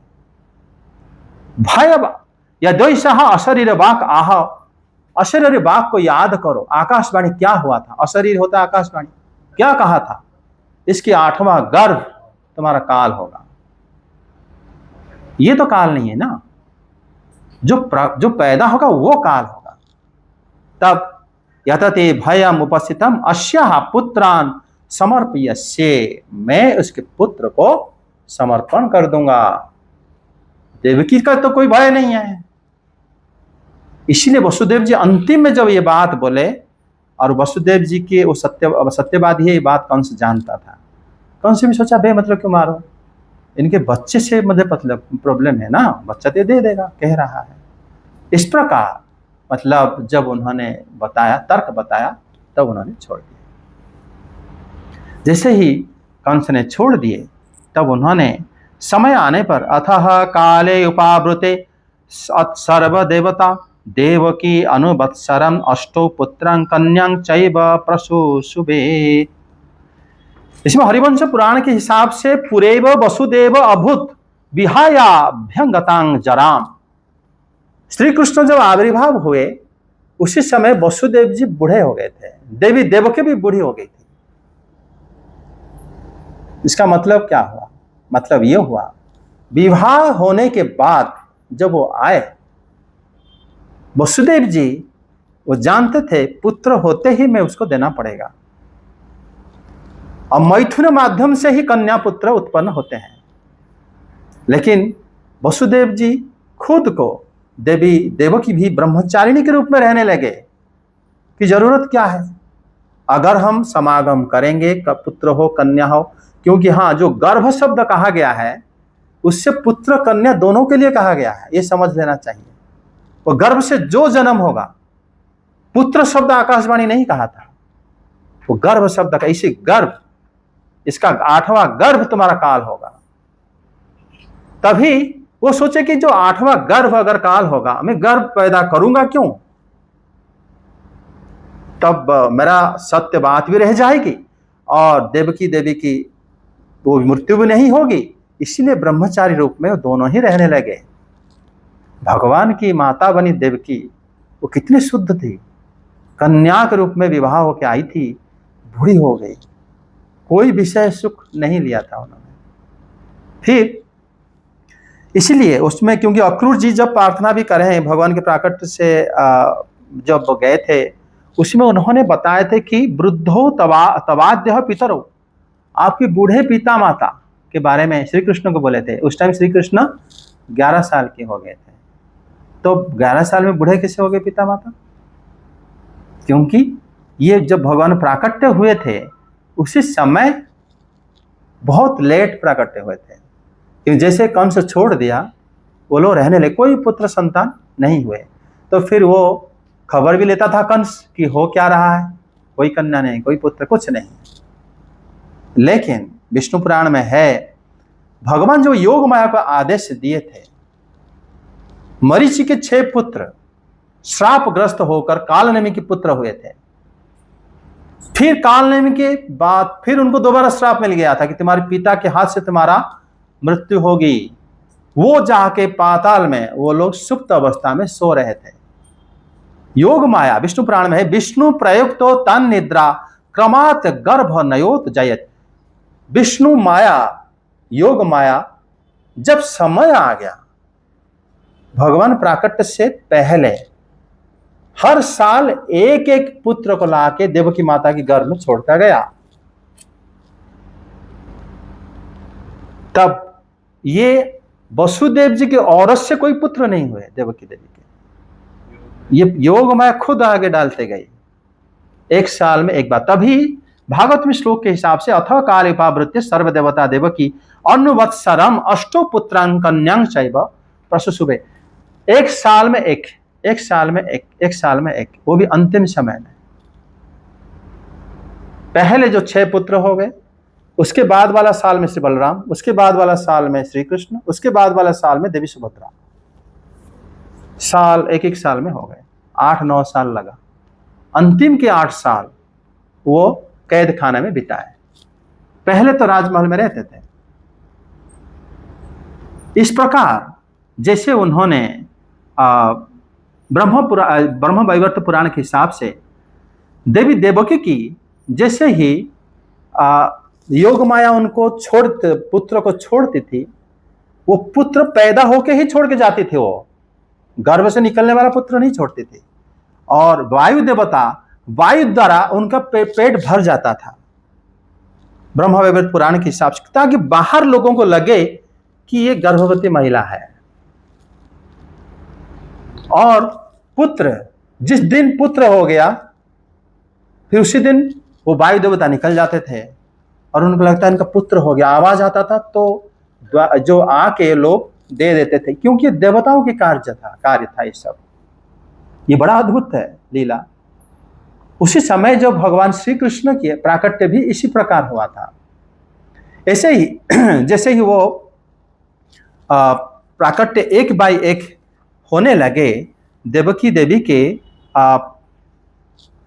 भय यद्वैषः अशरीर वाक् आह, अशरीर वाक् को याद करो। आकाशवाणी क्या हुआ था? अशरीर होता आकाशवाणी, क्या कहा था? इसकी 8वां गर्भ तुम्हारा काल होगा। ये तो काल नहीं है ना, जो पैदा होगा वो काल होगा। तब यतते भयम उपस्थितम अस्याः पुत्रान समर्पयस्ये, मैं उसके पुत्र को समर्पण कर दूंगा। देवकी का तो कोई भय नहीं है। इसीलिए वसुदेव जी अंतिम में जब ये बात बोले, और वसुदेव जी के वो सत्यवादी है, ये बात कंस जानता था। कंस भी सोचा बे मतलब क्यों मारो, इनके बच्चे से मुझे मतलब प्रॉब्लम है ना, बच्चा तो दे देगा, कह रहा है। इस प्रकार मतलब जब उन्होंने बताया, तर्क बताया, तब उन्होंने छोड़ दिया। जैसे ही कंस ने छोड़ दिए, तब उन्होंने समय आने पर अथः काले उपावृते सर्वदेवता देवकी अनुवत्सरं अष्टौ पुत्रं कन्यां चैव प्रसूसुभे। इसमें हरिवंश पुराण के हिसाब से पुरेव वसुदेव अभूत विहायाभ्यंगतांग जराम। श्री कृष्ण जब आविर्भाव हुए उसी समय वसुदेव जी बूढ़े हो गए थे, देवी देवकी भी बूढ़ी हो गई थी। इसका मतलब क्या हुआ? मतलब यह हुआ, विवाह होने के बाद जब वो आए, वसुदेव जी वो जानते थे पुत्र होते ही मैं उसको देना पड़ेगा, और मैथुन माध्यम से ही कन्या पुत्र उत्पन्न होते हैं। लेकिन वसुदेव जी खुद को देवी देवकी भी ब्रह्मचारिणी के रूप में रहने लगे कि जरूरत क्या है, अगर हम समागम करेंगे पुत्र हो कन्या हो, क्योंकि हाँ, जो गर्भ शब्द कहा गया है उससे पुत्र कन्या दोनों के लिए कहा गया है, ये समझ लेना चाहिए। वो गर्भ से जो जन्म होगा, पुत्र शब्द आकाशवाणी नहीं कहा था, वो गर्भ शब्द का, इसी गर्भ, इसका 8वां गर्भ तुम्हारा काल होगा। तभी वो सोचे कि जो 8वां गर्भ अगर काल होगा, मैं गर्भ पैदा करूंगा क्यों, तब मेरा सत्य बात भी रह जाएगी और देवकी देवी की वो मृत्यु भी नहीं होगी। इसीलिए ब्रह्मचारी रूप में वो दोनों ही रहने लगे। भगवान की माता बनी देवकी, वो कितनी शुद्ध थी, कन्या के रूप में विवाह होकर आई थी, बूढ़ी हो गई, कोई विषय सुख नहीं लिया था उन्होंने। फिर इसलिए उसमें, क्योंकि अक्रूर जी जब प्रार्थना भी कर रहे हैं भगवान के प्राकट्य से जब गए थे, उसमें उन्होंने बताए थे कि वृद्धो तवाद्य पितरो, आपके बूढ़े पिता माता के बारे में श्री कृष्ण को बोले थे। उस टाइम श्री कृष्ण 11 साल के हो गए थे, तो 11 साल में बूढ़े कैसे हो गए पिता माता? क्योंकि ये जब भगवान प्राकट्य हुए थे उसी समय बहुत लेट प्राकट्य हुए थे, क्योंकि जैसे कंस छोड़ दिया वो लोग रहने लगे, कोई पुत्र संतान नहीं हुए। तो फिर वो खबर भी लेता था कंस कि हो क्या रहा है, कोई कन्या नहीं, कोई पुत्र, कुछ नहीं। लेकिन विष्णु पुराण में है, भगवान जो योग माया को आदेश दिए थे, मरीचि के 6 पुत्र श्रापग्रस्त होकर कालनेमि के पुत्र हुए थे। फिर कालनेमि के बाद फिर उनको दोबारा श्राप मिल गया था कि तुम्हारे पिता के हाथ से तुम्हारा मृत्यु होगी। वो जाके पाताल में वो लोग सुप्त अवस्था में सो रहे थे। योग माया विष्णु पुराण में है, विष्णु प्रयुक्तो तन निद्रा क्रमात् गर्भ नयोत जयत। विष्णु माया, योग माया, जब समय आ गया, भगवान प्राकट्य से पहले हर साल एक एक पुत्र को लाके देवकी माता के गर्भ में छोड़ता गया। तब ये वसुदेव जी के औरत से कोई पुत्र नहीं हुए देवकी देवी के, ये योग माया खुद आगे डालते गई, एक साल में एक बार। तभी भागवत में श्लोक के हिसाब से अथवा कालिपावृत्य सर्वदेवता देवकी अनुवत्सरम अष्टो पुत्रां कन्यां चैव प्रसुसुवे। एक साल में एक, एक साल में एक, एक साल में एक, वो भी अंतिम समय में। पहले जो 6 पुत्र हो गए, उसके बाद वाला साल में श्री बलराम, उसके बाद वाला साल में श्री कृष्ण, उसके बाद वाला साल में देवी सुभद्रा। साल एक एक साल में हो गए, 8-9 साल लगा। अंतिम के 8 साल वो कैद खाने में बिताए। पहले तो राजमहल में रहते थे। इस प्रकार जैसे उन्होंने ब्रह्म वैवर्त पुराण के हिसाब से देवी देवकी की जैसे ही योग माया उनको पुत्र को छोड़ती थी, वो पुत्र पैदा होके ही छोड़ के जाती थी, वो गर्भ से निकलने वाला पुत्र नहीं छोड़ती थी। और वायु देवता, वायु द्वारा उनका पेट भर जाता था ब्रह्म वैवर्त पुराण के हिसाब से, ताकि बाहर लोगों को लगे कि ये गर्भवती महिला है। और पुत्र, जिस दिन पुत्र हो गया, फिर उसी दिन वो वायु देवता निकल जाते थे और उनको लगता है इनका पुत्र हो गया। आवाज आता था तो जो आके लोग दे देते थे, क्योंकि देवताओं के कार्य था ये सब। ये बड़ा अद्भुत है लीला। उसी समय जो भगवान श्री कृष्ण की प्राकट्य भी इसी प्रकार हुआ था। ऐसे ही जैसे ही वो प्राकट्य एक बाय एक होने लगे, देवकी देवी के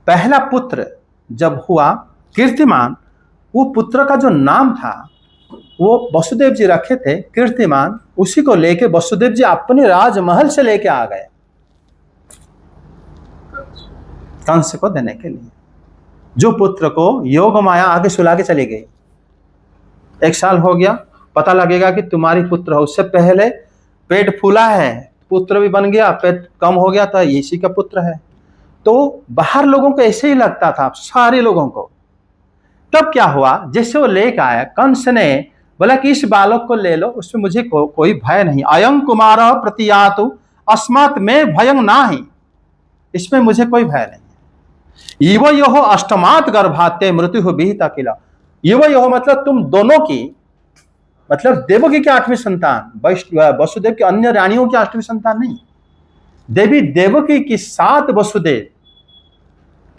पहला पुत्र जब हुआ कीर्तिमान, वो पुत्र का जो नाम था वो वसुदेव जी रखे थे कीर्तिमान, उसी को लेके वसुदेव जी अपने राजमहल से लेके आ गए कंस को देने के लिए। जो पुत्र को योग माया आगे सुला के चली गई, 1 साल हो गया, पता लगेगा कि तुम्हारी पुत्र हो, उससे पहले पेट फूला है, पुत्र भी बन गया, पेट कम हो गया था, इसी का पुत्र है। तो बाहर लोगों को ऐसे ही लगता था, सारे लोगों को। तब क्या हुआ, जैसे वो लेकर आया, कंस ने बोला कि इस बालक को ले लो, उसमें मुझे कोई भय नहीं। अयं कुमार प्रतियातु अस्मात् में भयं नाही, इसमें मुझे कोई भय नहीं। इव यो अष्टमात् गर्भाते मृत्यु विहिता किला। इव यो मतलब तुम दोनों की, मतलब देवकी की 8वीं संतान, वसुदेव की अन्य रानियों की 8वीं संतान नहीं, देवी देवकी की 7 वसुदेव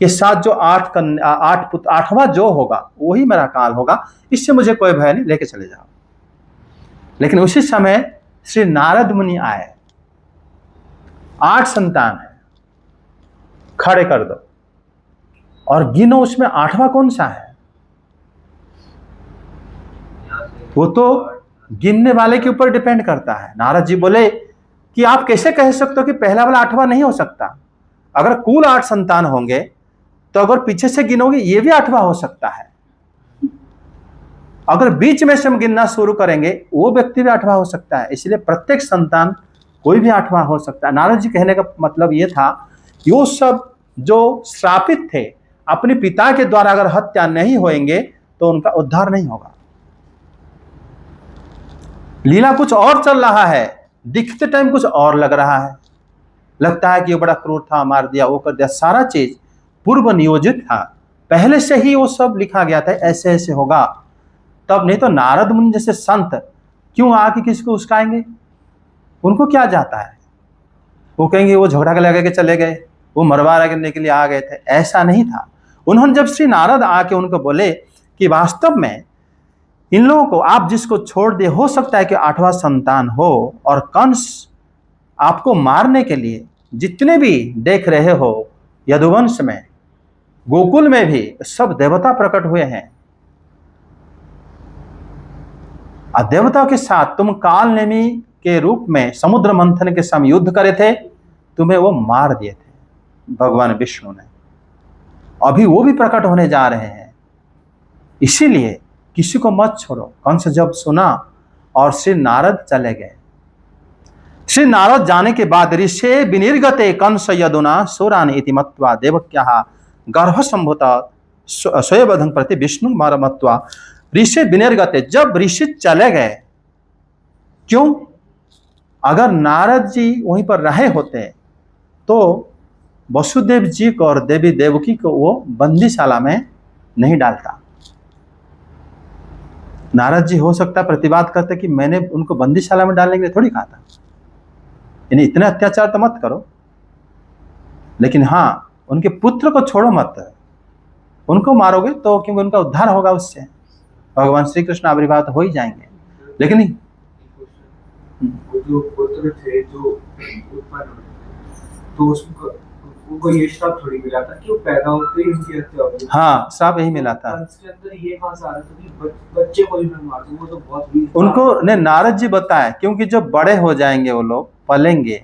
के साथ जो 8 पुत्र, 8वां जो होगा वही मेरा काल होगा, इससे मुझे कोई भय नहीं, लेके चले जाओ। लेकिन उसी समय श्री नारद मुनि आए, 8 संतान है, खड़े कर दो और गिनो उसमें 8वां कौन सा है। वो तो गिनने वाले के ऊपर डिपेंड करता है। नारद जी बोले कि आप कैसे कह सकते हो कि पहला वाला 8वां नहीं हो सकता। अगर कुल 8 संतान होंगे तो अगर पीछे से गिनोगे ये भी 8वां हो सकता है। अगर बीच में से हम गिनना शुरू करेंगे वो व्यक्ति भी 8वां हो सकता है। इसलिए प्रत्येक संतान कोई भी 8वां हो सकता है। नारद जी कहने का मतलब ये था कि वो सब जो श्रापित थे, अपने पिता के द्वारा अगर हत्या नहीं होंगे तो उनका उद्धार नहीं होगा। लीला कुछ और चल रहा है, दिखते टाइम कुछ और लग रहा है, लगता है कि वो बड़ा क्रूर था, मार दिया, वो कर दिया। सारा चीज पूर्व नियोजित था, पहले से ही वो सब लिखा गया था, ऐसे ऐसे होगा। तब नहीं तो नारद मुनि जैसे संत क्यों आके किसको उस्काएंगे? उनको क्या जाता है? वो कहेंगे वो झगड़ा लगा के चले गए, वो मरवा करने के लिए आ गए थे, ऐसा नहीं था। उन्होंने जब श्री नारद आके उनको बोले कि वास्तव में इन लोगों को आप जिसको छोड़ दे, हो सकता है कि 8वां संतान हो, और कंस आपको मारने के लिए जितने भी देख रहे हो यदुवंश में, गोकुल में भी सब देवता प्रकट हुए हैं। देवताओं के साथ तुम काल नेमी के रूप में समुद्र मंथन के समय युद्ध करे थे, तुम्हें वो मार दिए थे भगवान विष्णु ने। अभी वो भी प्रकट होने जा रहे हैं, इसीलिए किसी को मत छोड़ो। कंस जब सुना और श्री नारद चले गए। श्री नारद जाने के बाद ऋषे विनिर्गते कंस यदुना सुरान इति मत्वा देवक्याः गर्भ संभूता स्वयंवधं प्रति विष्णु मत्वा ऋषि विनिर्गते। जब ऋषि चले गए, क्यों? अगर नारद जी वहीं पर रहे होते तो वसुदेव जी को और देवी देवकी को वो बंदीशाला में नहीं डालता। नारद जी हो सकता है प्रतिवाद करते कि मैंने उनको बंदीशाला में डालने के लिए थोड़ी कहा था, इन्हें इतने अत्याचार तो मत करो। लेकिन हाँ, उनके पुत्र को छोड़ो मत, उनको मारोगे तो क्योंकि उनका उद्धार होगा, उससे भगवान श्री कृष्ण आविर्भाव तो हो ही जाएंगे। लेकिन जो पुत्र थे जो उत्पन्न हुए, तो उनको ये श्राप थोड़ी मिला था कि वो पैदा होते ही उनकी हत्या हो गई। हाँ, श्राप यही मिला था। इसके अंदर ये कहां से आ रहा था कि बच्चे को ही मार दो? वो तो बहुत ही उनको ने नारद जी बताया, क्योंकि जब बड़े हो जाएंगे वो लोग, पलेंगे,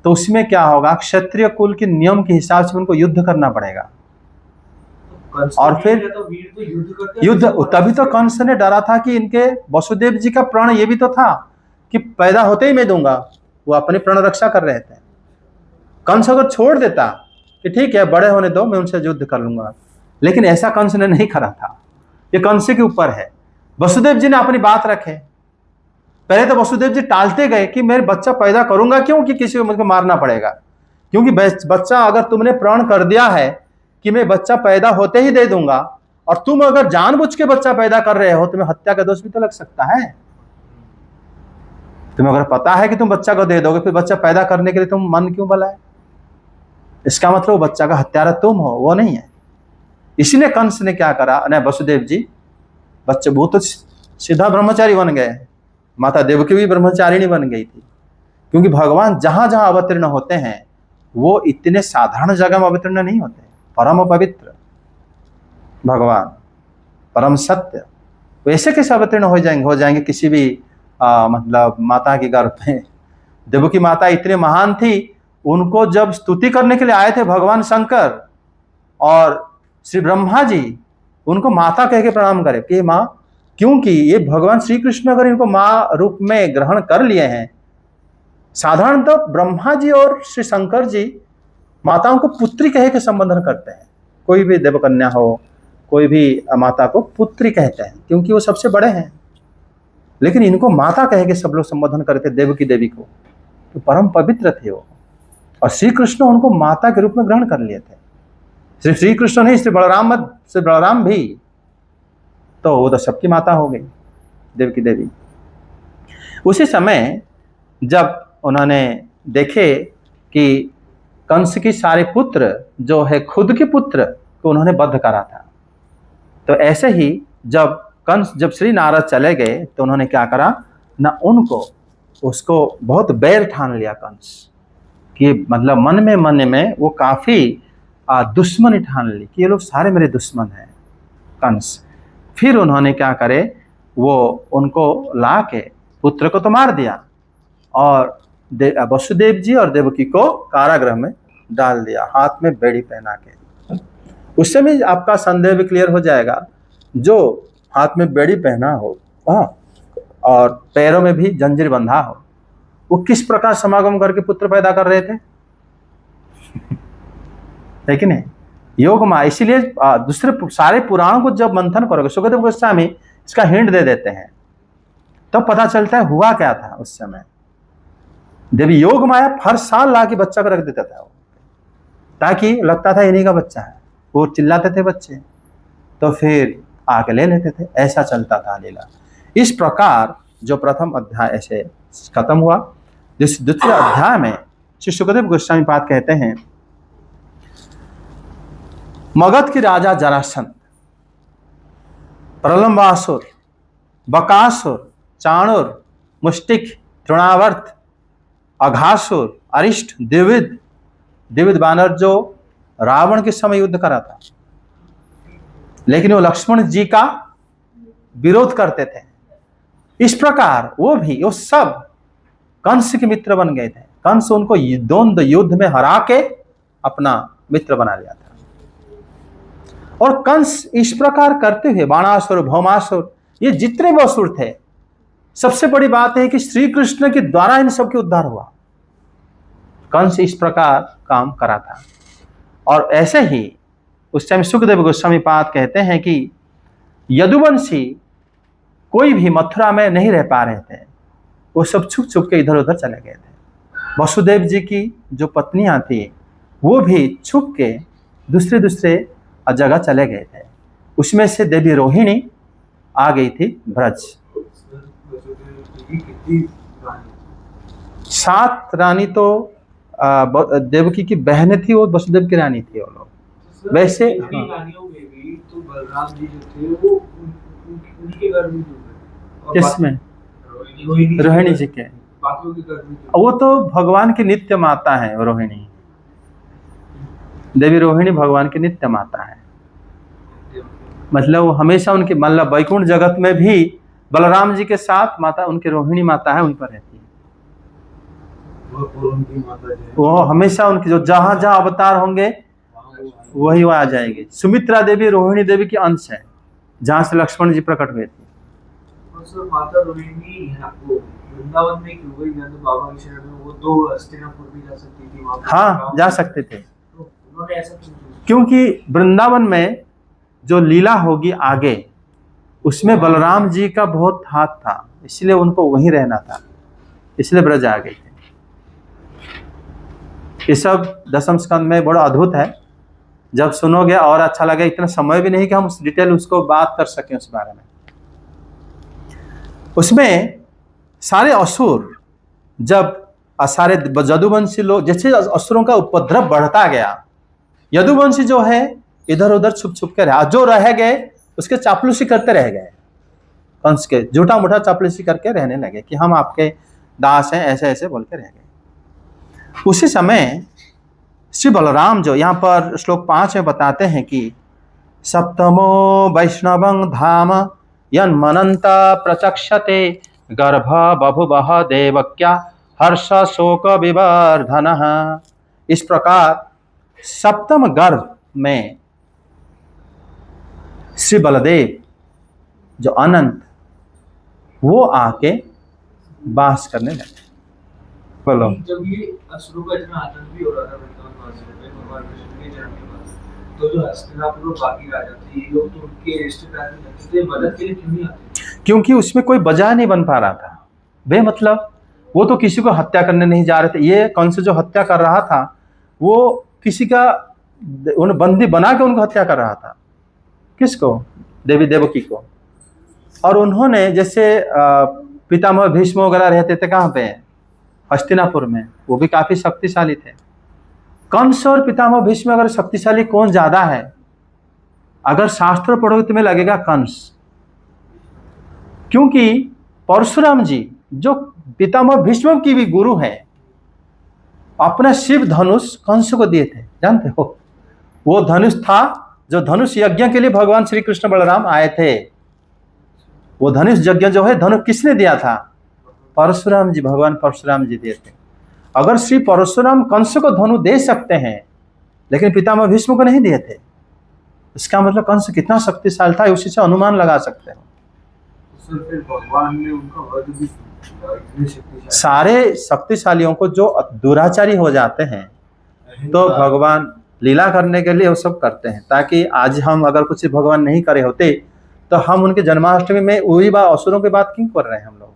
तो उसमें क्या होगा, क्षत्रिय कुल के नियम के हिसाब से उनको युद्ध करना पड़ेगा। और फिर युद्ध, तभी तो कंस ने डरा था कि इनके वसुदेव जी का प्राण ये भी तो था कि पैदा होते ही मैं दूंगा। वो अपने प्राण रक्षा कर रहे थे। कंस अगर छोड़ देता कि ठीक है बड़े होने दो, मैं उनसे युद्ध कर लूंगा, लेकिन ऐसा कंस ने नहीं करा था। ये कंस के ऊपर है। वसुदेव जी ने अपनी बात रखे। पहले तो वसुदेव जी टालते गए कि मैं बच्चा पैदा करूंगा क्यों कि किसी को मुझको मारना पड़ेगा, क्योंकि बच्चा अगर तुमने प्रण कर दिया है कि मैं बच्चा पैदा होते ही दे दूंगा, और तुम अगर जानबूझ के बच्चा पैदा कर रहे हो, तुम्हें हत्या का दोष भी तो लग सकता है। तुम्हें अगर पता है कि तुम बच्चा को दे दोगे, फिर बच्चा पैदा करने के लिए तुम मन क्यों बनाए? इसका मतलब बच्चा का हत्यारा तुम हो, वो नहीं है। इसीलिए कंस ने क्या करा, नहीं वसुदेव जी बच्चे, वो तो सीधा ब्रह्मचारी बन गए, माता देवकी भी ब्रह्मचारिणी बन गई थी। क्योंकि भगवान जहां जहां अवतीर्ण होते हैं वो इतने साधारण जगह में अवतीर्ण नहीं होते। परम पवित्र भगवान, परम सत्य, वैसे कैसे अवतीर्ण हो जाएंगे किसी भी मतलब माता के गर्भ में। देवकी माता इतनी महान थी, उनको जब स्तुति करने के लिए आए थे भगवान शंकर और श्री ब्रह्मा जी, उनको माता कह के प्रणाम करे कि माँ, क्योंकि ये भगवान श्री कृष्ण अगर इनको माँ रूप में ग्रहण कर लिए हैं, साधारणतः ब्रह्मा जी और श्री शंकर जी माताओं को पुत्री कह के संबोधन करते हैं। कोई भी देवकन्या हो, कोई भी माता को पुत्री कहते हैं क्योंकि वो सबसे बड़े हैं, लेकिन इनको माता कह के सब लोग संबोधन करते देवकी देवी को, तो परम पवित्र थे वो। और श्री कृष्ण उनको माता के रूप में ग्रहण कर लिए थे। सिर्फ श्री कृष्ण नहीं, श्री बलराम भी, तो वो तो सबकी माता हो गई देवकी देवी। उसी समय जब उन्होंने देखे कि कंस की सारे पुत्र जो है खुद के पुत्र को उन्होंने वध करा था, तो ऐसे ही जब श्री नारद चले गए तो उन्होंने क्या करा ना, उसको बहुत बैर ठान लिया कंस कि मतलब मन में वो काफी दुश्मनी ठान ली कि ये लोग सारे मेरे दुश्मन हैं कंस। फिर उन्होंने क्या करे, वो उनको ला के पुत्र को तो मार दिया और वसुदेव जी और देवकी को कारागृह में डाल दिया, हाथ में बेड़ी पहना के। उससे भी आपका संदेह भी क्लियर हो जाएगा। जो हाथ में बेड़ी पहना हो और पैरों में भी जंजीर बंधा हो, वो किस प्रकार समागम करके पुत्र पैदा कर रहे थे, है कि नहीं? योग माया। इसीलिए दूसरे सारे पुराणों को जब मंथन करोगे, सुखदेव गोस्वामी इसका हिंट दे देते हैं, तो पता चलता है हुआ क्या था उस समय। देवी योग माया हर साल ला के बच्चा को रख देता था वो, ताकि लगता था इन्हीं का बच्चा है, वो चिल्लाते थे बच्चे तो फिर आके ले लेते थे। ऐसा चलता था लीला। इस प्रकार जो प्रथम अध्याय ऐसे खत्म हुआ। जिस द्वितीय अध्याय में श्री सुखदेव गोस्वामी पाद कहते हैं, मगध की राजा जरासंध, प्रलंबासुर, बकासुर, चाणुर, मुष्टिक, तृणावर्त, अघासुर, अरिष्ट, द्विविध बानर जो रावण के समय युद्ध करा था, लेकिन वो लक्ष्मण जी का विरोध करते थे। इस प्रकार वो सब कंस के मित्र बन गए थे। कंस उनको द्वंद्व युद्ध में हरा के अपना मित्र बना लिया था। और कंस इस प्रकार करते हुए बाणासुर, भौमासुर, ये जितने भी असुर थे, सबसे बड़ी बात है कि श्री कृष्ण के द्वारा इन सबके उद्धार हुआ। कंस इस प्रकार काम करा था। और ऐसे ही उस टाइम सुखदेव गोस्वामी पाद कहते हैं कि यदुवंशी कोई भी मथुरा में नहीं रह पा रहे थे, वो सब छुप छुप के इधर उधर चले गए थे। वसुदेव जी की जो पत्नियां थी वो भी छुप के दूसरे जगह चले गए थे। उसमें से देवी रोहिणी आ गई थी ब्रज। 7 रानी तो देवकी की बहनें थी, वो वसुदेव की रानी थी वो लोग। वैसे रानियों में भी तो बलराम जी जो थे वो उनके घर में किसमें? रोहिणी जी के। बाकियों के घर में वो तो भगवान की नित्य माता है। रोहिणी देवी रोहिणी भगवान की नित्य माता है। मतलब वो हमेशा उनकी मतलब वैकुंठ जगत में भी बलराम जी के साथ माता उनकी रोहिणी माता है, वहीं पर रहती है। वो हमेशा उनकी जो जहां जहां अवतार होंगे वही वो आ जाएंगे। सुमित्रा देवी रोहिणी देवी की अंश है, जहां से लक्ष्मण जी प्रकट हुए थे। माता रोहिणी वृंदावन में क्यों गई? तो बाबा के शरण में वो तो हस्तिनापुर भी जा सकती थी, वहां हाँ जा सकते थे। तो उन्होंने ऐसा क्योंकि वृंदावन में जो लीला होगी आगे, उसमें बलराम जी का बहुत हाथ था, इसलिए उनको वहीं रहना था, इसलिए ब्रज आ गए थे। ये सब दसम स्कंद में बड़ा अद्भुत है। जब सुनोगे और अच्छा लगे। इतना समय भी नहीं कि हम डिटेल उसको बात कर सकें उस बारे में। उसमें सारे असुर, जब सारे यदुवंशी लोग, जैसे असुरों का उपद्रव बढ़ता गया, यदुवंशी जो है इधर उधर छुप छुप के रहा, जो रह गए उसके चापलूसी करते रह गए। कंस के झूठा मूठा चापलूसी करके रहने लगे कि हम आपके दास हैं, ऐसे ऐसे बोल के रह गए। उसी समय श्री बलराम जो यहाँ पर श्लोक 5 में बताते हैं कि सप्तमो वैष्णवं धाम यन्मनन्ता प्रचक्षते गर्भ बभुवः देवक्या हर्ष शोक विवर्धनः। इस प्रकार सप्तम गर्भ में श्री बलदेव जो अनंत वो आके वास करने लगे। बोलो। जब ये असुरों का इतना आतंक भी हो रहा था वृंदावन में भगवान कृष्ण के जन्म के बाद, तो जो हस्तिनापुर लोग बाकी राजा थे, ये लोग तो उनके रिश्तेदार नहीं थे, तो ये मदद के लिए क्यों नहीं आते? क्योंकि उसमें कोई वजह नहीं बन पा रहा था। वे मतलब वो तो किसी को हत्या करने नहीं जा रहे थे। ये कंस जो हत्या कर रहा था वो किसी का उन्हें बंदी बना के उनको हत्या कर रहा था। किसको? देवी देवकी को। और उन्होंने जैसे पितामह भीष्म वगैरह रहते थे कहाँ पे? हस्तिनापुर में। वो भी काफी शक्तिशाली थे। कंस और पितामह भीष्म अगर शक्तिशाली कौन ज्यादा है? अगर शास्त्र पढ़ोगे तुम्हें लगेगा कंस, क्योंकि परशुराम जी जो पितामह भीष्म की भी गुरु है, अपना शिव धनुष कंस को दिए थे, जानते हो? वो धनुष था जो धनुष यज्ञ के लिए भगवान श्री कृष्ण बलराम आए थे। वो धनुष यज्ञ जो है, धनुष किसने दिया था? परशुराम जी, भगवान परशुराम जी दिए थे। अगर श्री परशुराम कंस को धनु दे सकते हैं लेकिन पितामह भीष्म को नहीं दिए थे, इसका मतलब कंस कितना शक्तिशाली था, उसी से अनुमान लगा सकते हो। फिर भगवान ने उनका वध भी इतने शक्तिशाली। सारे शक्तिशालियों को जो दुराचारी हो जाते हैं तो भगवान लीला करने के लिए वो सब करते हैं, ताकि आज हम अगर कुछ भगवान नहीं करे होते तो हम उनके जन्माष्टमी में वही बात असुरों की बात क्यों कर रहे हैं हम लोग?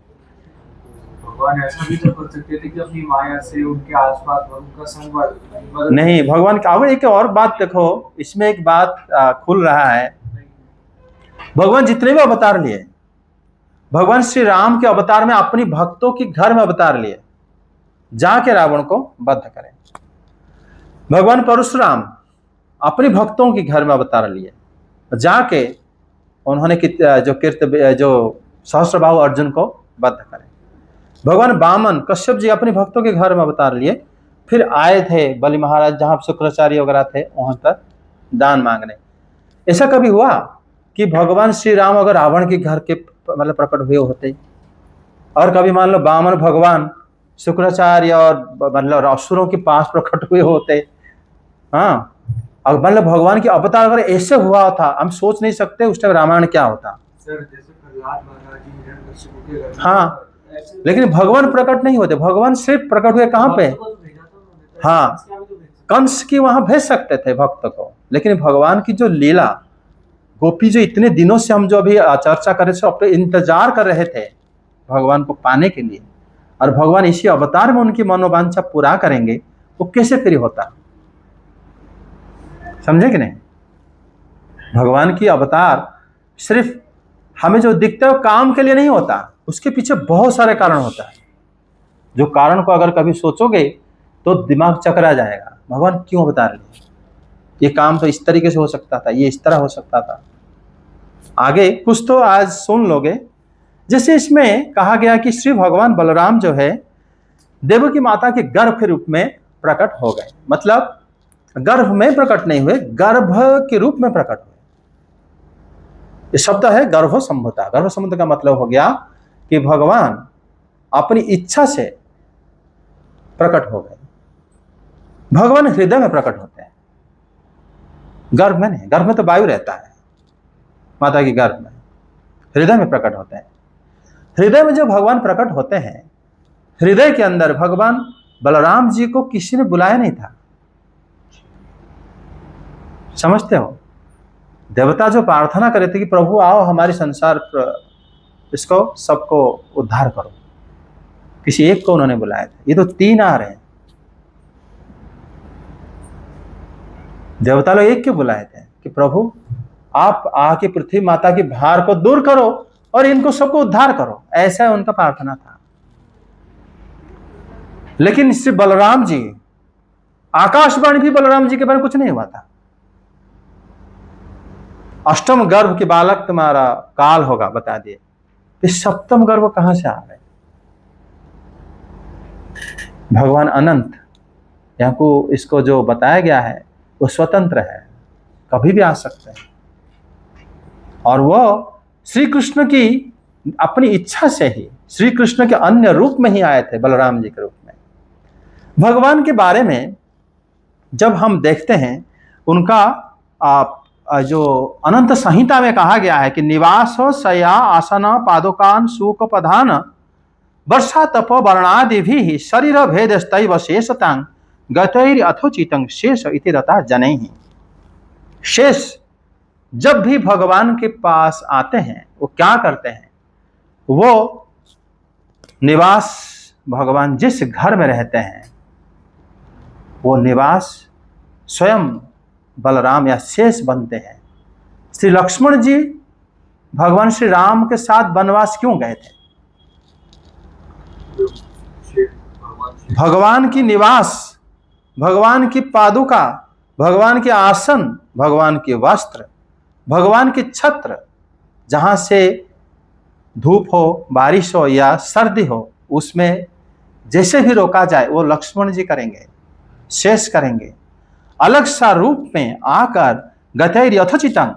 भगवान ऐसा भी तो कर सकते थे कि अपनी माया से उनके आसपास उनका संग नहीं। भगवान का एक और बात देखो, इसमें एक बात खुल रहा है। भगवान जितने भी अवतार लिए, भगवान श्री राम के अवतार में अपनी भक्तों के घर में अवतार लिए जाके रावण को वध करें। भगवान परशुराम अपनी भक्तों के घर में अवतार लिए जाके उन्होंने जो सहस्त्रबाहु अर्जुन को वध करें। भगवान वामन कश्यप जी अपने भक्तों के घर में अवतार लिए, फिर आए थे बलि महाराज जहां शुक्राचार्य वगैरह थे वहां पर दान मांगने। ऐसा कभी हुआ कि भगवान श्री राम अगर रावण के घर के मतलब प्रकट हुए होते, और कभी मान लो वामन भगवान शुक्राचार्य और मतलब असुरों के पास प्रकट हुए होते, हाँ, और मतलब भगवान की अवतार अगर ऐसे हुआ था, हम सोच नहीं सकते उस टाइम रामायण क्या होता। सर जैसे प्रहलाद महाराज जी हिरण्यकशिपु के घर में, हाँ, लेकिन भगवान प्रकट नहीं होते। भगवान सिर्फ प्रकट हुए कहाँ पे? हाँ, कंस की वहां भेज सकते थे भक्त को, लेकिन भगवान की जो लीला, गोपी जो इतने दिनों से हम जो अभी चर्चा कर रहे थे, अपने इंतजार कर रहे थे भगवान को पाने के लिए, और भगवान इसी अवतार में उनकी मनोवांछा पूरा करेंगे, वो कैसे फिर होता? समझे कि नहीं? भगवान की अवतार सिर्फ हमें जो दिखता है वो काम के लिए नहीं होता, उसके पीछे बहुत सारे कारण होता है, जो कारण को अगर कभी सोचोगे तो दिमाग चकरा जाएगा। भगवान क्यों अवतार लिए? ये काम तो इस तरीके से हो सकता था, ये इस तरह हो सकता था। आगे कुछ तो आज सुन लोगे। जैसे इसमें कहा गया कि श्री भगवान बलराम जो है देवकी माता के गर्भ के रूप में प्रकट हो गए। मतलब गर्भ में प्रकट नहीं हुए, गर्भ के रूप में प्रकट हुए। ये शब्द है गर्भ संभूता। गर्भ संभूता का मतलब हो गया कि भगवान अपनी इच्छा से प्रकट हो गए। भगवान हृदय में प्रकट होते हैं, गर्भ में नहीं। गर्भ में तो वायु रहता है, माता की गर्भ में। हृदय में प्रकट होते हैं। हृदय में जो भगवान प्रकट होते हैं, हृदय के अंदर भगवान बलराम जी को किसी ने बुलाया नहीं था। समझते हो? देवता जो प्रार्थना करे थे कि प्रभु आओ हमारे संसार इसको सबको उद्धार करो, किसी एक को उन्होंने बुलाया था। ये तो तीन आ रहे हैं। देवता लोग एक क्यों बुलाए थे कि प्रभु आप आके पृथ्वी माता की भार को दूर करो और इनको सबको उद्धार करो, ऐसा उनका प्रार्थना था। लेकिन श्री बलराम जी, आकाशवाणी भी बलराम जी के बारे में कुछ नहीं हुआ था। अष्टम गर्भ के बालक तुम्हारा काल होगा, बता दिए। ये सप्तम गर्भ कहां से आ रहे? भगवान अनंत, यहाँ को इसको जो बताया गया है वो स्वतंत्र है, कभी भी आ सकते हैं। और वो श्री कृष्ण की अपनी इच्छा से ही श्री कृष्ण के अन्य रूप में ही आए थे, बलराम जी के रूप में। भगवान के बारे में जब हम देखते हैं, उनका जो अनंत संहिता में कहा गया है कि निवास शया आसन पादुकान सुख प्रधान वर्षा तप वर्णादि भी शरीर भेद स्तैव शेषतांग गतैर अथोचितं शेष इति रता जनैहि। शेष जब भी भगवान के पास आते हैं वो क्या करते हैं? वो निवास, भगवान जिस घर में रहते हैं वो निवास स्वयं बलराम या शेष बनते हैं। श्री लक्ष्मण जी भगवान श्री राम के साथ वनवास क्यों गए थे? भगवान की निवास, भगवान की पादुका, भगवान के आसन, भगवान के वस्त्र, भगवान के छत्र, जहां से धूप हो, बारिश हो या सर्दी हो, उसमें जैसे भी रोका जाए वो लक्ष्मण जी करेंगे, शेष करेंगे। अलग सा रूप में आकर गतैर यथोचितं,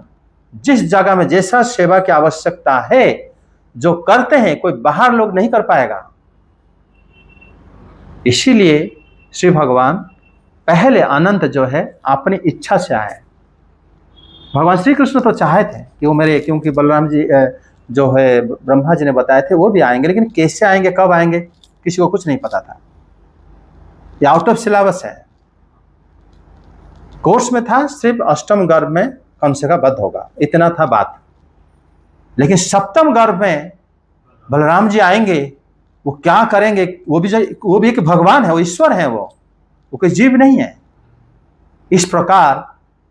जिस जगह में जैसा सेवा की आवश्यकता है जो करते हैं, कोई बाहर लोग नहीं कर पाएगा। इसीलिए श्री भगवान पहले अनंत जो है अपनी इच्छा से आए। भगवान श्री कृष्ण तो चाहे थे कि वो मेरे, क्योंकि बलराम जी जो है ब्रह्मा जी ने बताए थे वो भी आएंगे, लेकिन कैसे आएंगे, कब आएंगे, किसी को कुछ नहीं पता था। ये आउट ऑफ सिलेबस है। कोर्स में था सिर्फ अष्टम गर्भ में कंस का वध होगा, इतना था बात। लेकिन सप्तम गर्भ में बलराम जी आएंगे, वो क्या करेंगे, वो भी एक भगवान है, वो ईश्वर है, वो कोई जीव नहीं है। इस प्रकार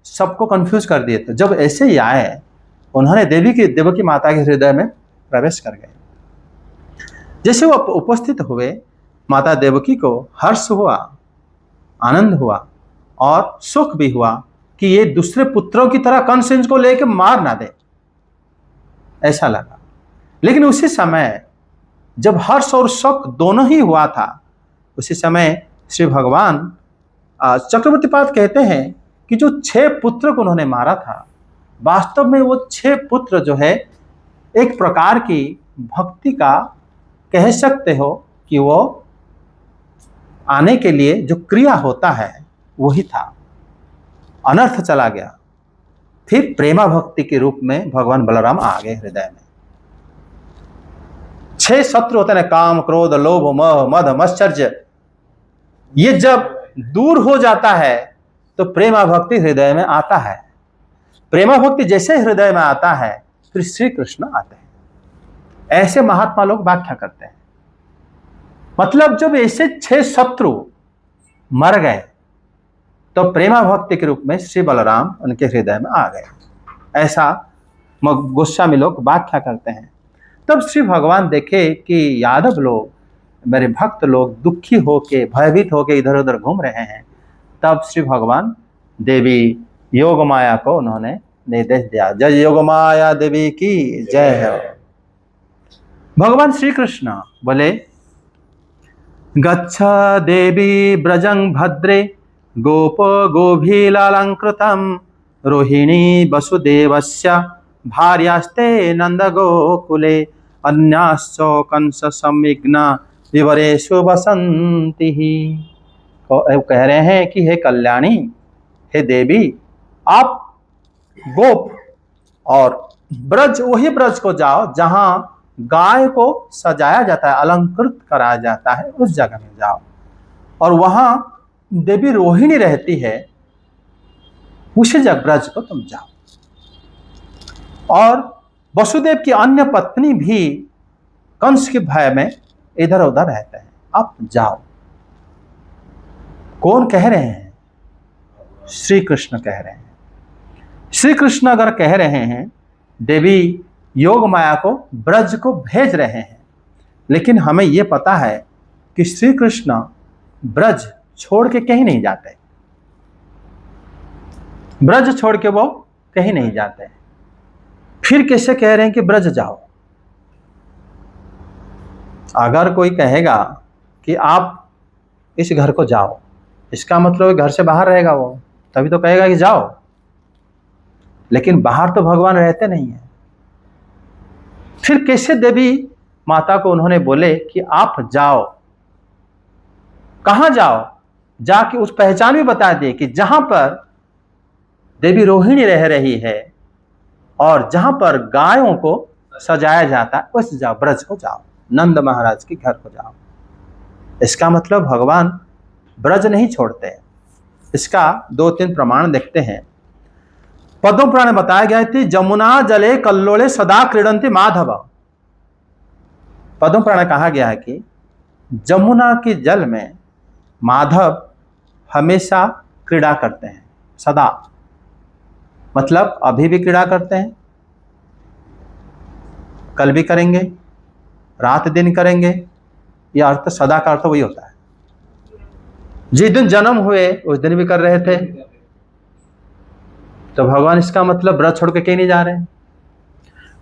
सबको कंफ्यूज कर दिए थे। जब ऐसे ही आए, उन्होंने देवकी माता के हृदय में प्रवेश कर गए। जैसे वो उपस्थित हुए, माता देवकी को हर्ष हुआ, आनंद हुआ और सुख भी हुआ कि ये दूसरे पुत्रों की तरह कंस इनको लेके मार ना दे, ऐसा लगा। लेकिन उसी समय जब हर्ष और शोक दोनों ही हुआ था, उसी समय श्री भगवान चक्रवर्तीपाद कहते हैं कि जो 6 पुत्र को उन्होंने मारा था, वास्तव में वो 6 पुत्र जो है एक प्रकार की भक्ति का कह सकते हो कि वो आने के लिए जो क्रिया होता है वही था। अनर्थ चला गया, फिर प्रेमा भक्ति के रूप में भगवान बलराम आ गए हृदय में। 6 शत्रु होते हैं, काम क्रोध लोभ मोह मद मत्सर्य, ये जब दूर हो जाता है तो प्रेमा भक्ति हृदय में आता है। प्रेमा भक्ति जैसे हृदय में आता है फिर श्री कृष्ण आते हैं। ऐसे महात्मा लोग व्याख्या करते हैं। मतलब जब ऐसे 6 शत्रु मर गए तो प्रेमा भक्ति के रूप में श्री बलराम उनके हृदय में आ गए, ऐसा गोस्वामी लोग व्याख्या करते हैं। तब श्री भगवान देखे कि यादव लोग, मेरे भक्त लोग दुखी होके, भयभीत होके इधर उधर घूम रहे हैं। तब श्री भगवान देवी योग माया को उन्होंने निर्देश दिया। जय योग माया देवी की जय हो। भगवान श्री कृष्ण बोले, गच्छ देवी ब्रजं भद्रे गोप गोभीलालंकृतं रोहिणी वसुदेवस्य भार्यास्ते नंद गोकुले अन्याश्च कंस संविघ्ना विवरेषु बसंती। कह रहे हैं कि हे कल्याणी, हे देवी, आप गोप और ब्रज, वही ब्रज को जाओ जहां गाय को सजाया जाता है, अलंकृत कराया जाता है, उस जगह में जाओ। और वहां देवी रोहिणी रहती है, उसी जगह ब्रज को तुम जाओ। और वसुदेव की अन्य पत्नी भी कंस के भय में इधर उधर रहते हैं, आप जाओ। कौन कह रहे हैं? श्री कृष्ण कह रहे हैं। श्री कृष्ण अगर कह रहे हैं, देवी योग माया को ब्रज को भेज रहे हैं, लेकिन हमें यह पता है कि श्री कृष्ण ब्रज छोड़ के कहीं नहीं जाते। ब्रज छोड़ के वो कहीं नहीं जाते। फिर कैसे कह रहे हैं कि ब्रज जाओ? अगर कोई कहेगा कि आप इस घर को जाओ, इसका मतलब घर से बाहर रहेगा वो, तभी तो कहेगा कि जाओ। लेकिन बाहर तो भगवान रहते नहीं है। फिर कैसे देवी माता को उन्होंने बोले कि आप जाओ, कहां जाओ, जाके उस पहचान भी बता दिए कि जहां पर देवी रोहिणी रह रही है और जहां पर गायों को सजाया जाता है उस जाओ, ब्रज को जाओ, नंद महाराज के घर को जाओ। इसका मतलब भगवान ब्रज नहीं छोड़ते। इसका 2-3 प्रमाण देखते हैं। पद्म पुराण में बताया गया है, जमुना जले कल्लोले सदा क्रीडंती माधव। पद्म पुराण में कहा गया है कि जमुना के जल में माधव हमेशा क्रीड़ा करते हैं, सदा, मतलब अभी भी क्रीड़ा करते हैं, कल भी करेंगे, रात दिन करेंगे। यह अर्थ, सदा का अर्थ वही होता है। जिस दिन जन्म हुए उस दिन भी कर रहे थे, तो भगवान इसका मतलब ब्रज छोड़ के कहीं नहीं जा रहे हैं।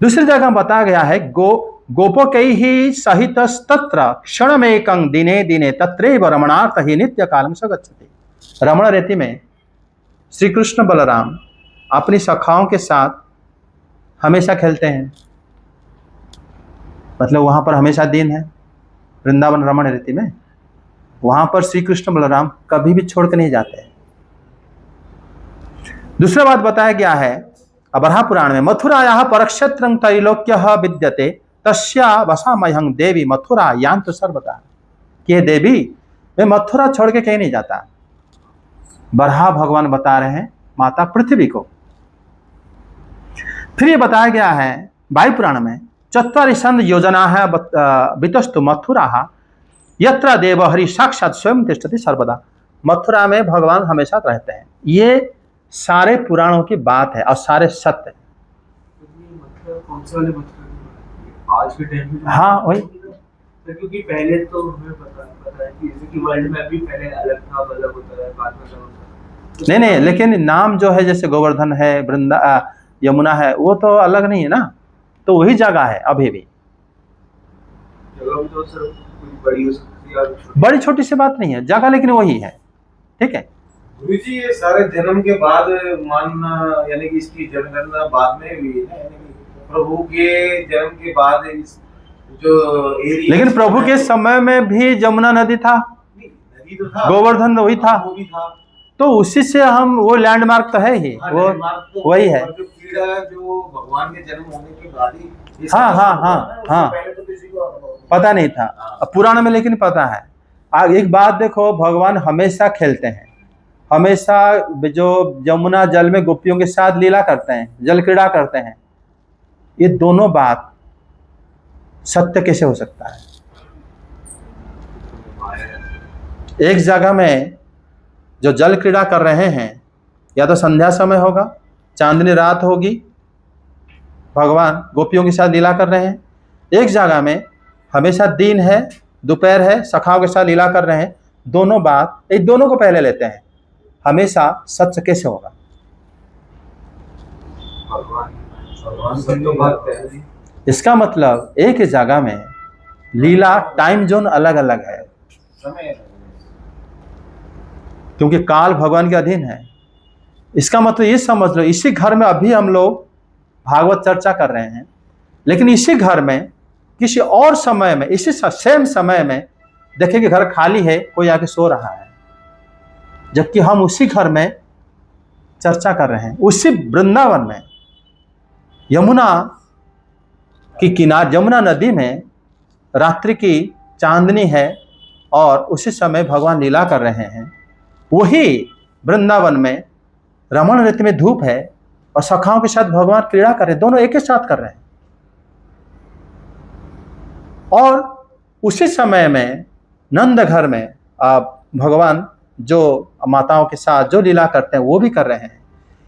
दूसरी जगह बताया गया है, गोपकैहि सहित तत्र क्षणमेकं दिने दिने तत्रैव रमणार्थ ही नित्य कालम स गच्छति। रमण रेति में श्री कृष्ण बलराम अपनी सखाओं के साथ हमेशा खेलते हैं, मतलब वहां पर हमेशा दिन है। वृंदावन रमण रेति में वहां पर श्री कृष्ण बलराम कभी भी छोड़ के नहीं जाते हैं। दूसरा बात बताया गया है अबरहा पुराण में, मथुरायाः परक्षेत्रं त्रैलोक्यः विद्यते तस्या वसामह्यं देवी मथुरा यान्तु सर्वदा। कि ये देवी, मैं मथुरा छोड़ के कहीं नहीं जाता। बरहा भगवान बता रहे हैं माता पृथ्वी को। फिर ये बताया गया है वायु पुराण में, चत्वारि छंद योजना है वितस्तु मथुरा यत्र देव हरि साक्षात स्वयं तिष्ठति सर्वदा। मथुरा में भगवान हमेशा रहते हैं। ये सारे पुराणों की बात है और सारे सत्य। मतलब कौन से वाले मथुरा आज के टाइम में? हाँ वही, क्योंकि पहले तो हमें पता है कि जैसे कि वर्ल्ड में भी पहले अलग था, अलग होता है, बाद में अलग होता है। नहीं, लेकिन नाम जो है जैसे गोवर्धन है, यमुना है, वो तो अलग नहीं है ना, तो वही जगह है अभी भी। जगह भी तो सर कोई बड़ी हो सकती है, बड़ी छोटी सी बात नहीं है जगह, लेकिन वही है। ठीक है गुरु जी, ये सारे जन्म के बाद मानना, यानी कि इसकी जनगणना बाद में हुई है, यानी कि प्रभु के जन्म के बाद इस जो एरिया, लेकिन प्रभु के समय में भी जमुना नदी था, नदी तो था, गोवर्धन वही था, वो भी था, तो उसी से हम, वो लैंडमार्क तो है ही, वो तो वही है। जो कीड़ा जो भगवान के जन्म होने के बाद ही, हाँ, पहले तो किसी को पता नहीं था। अब पुराण में लेकिन पता है। एक बात देखो, भगवान हमेशा खेलते हैं, हमेशा जो यमुना जल में गोपियों के साथ लीला करते हैं, जल क्रीड़ा करते हैं। ये दोनों बात सत्य कैसे हो सकता है? एक जगह में जो जल क्रीड़ा कर रहे हैं, या तो संध्या समय होगा, चांदनी रात होगी, भगवान गोपियों के साथ लीला कर रहे हैं। एक जगह में हमेशा दिन है, दोपहर है, सखाओं के साथ लीला कर रहे हैं। दोनों बात, एक दोनों को पहले लेते हैं, हमेशा सच कैसे होगा? इसका मतलब एक जगह में लीला, टाइम जोन अलग अलग है, क्योंकि काल भगवान के अधीन है। इसका मतलब ये समझ लो, इसी घर में अभी हम लोग भागवत चर्चा कर रहे हैं, लेकिन इसी घर में किसी और समय में, इसी सेम समय में देखेंगे घर खाली है, कोई आके सो रहा है, जबकि हम उसी घर में चर्चा कर रहे हैं। उसी वृंदावन में यमुना की किनारे, यमुना नदी में रात्रि की चांदनी है और उसी समय भगवान लीला कर रहे हैं। वही वृंदावन में रमण ऋतु में धूप है और सखाओं के साथ भगवान क्रीड़ा कर रहे हैं, दोनों एक ही साथ कर रहे हैं। और उसी समय में नंद घर में भगवान जो माताओं के साथ जो लीला करते हैं वो भी कर रहे हैं।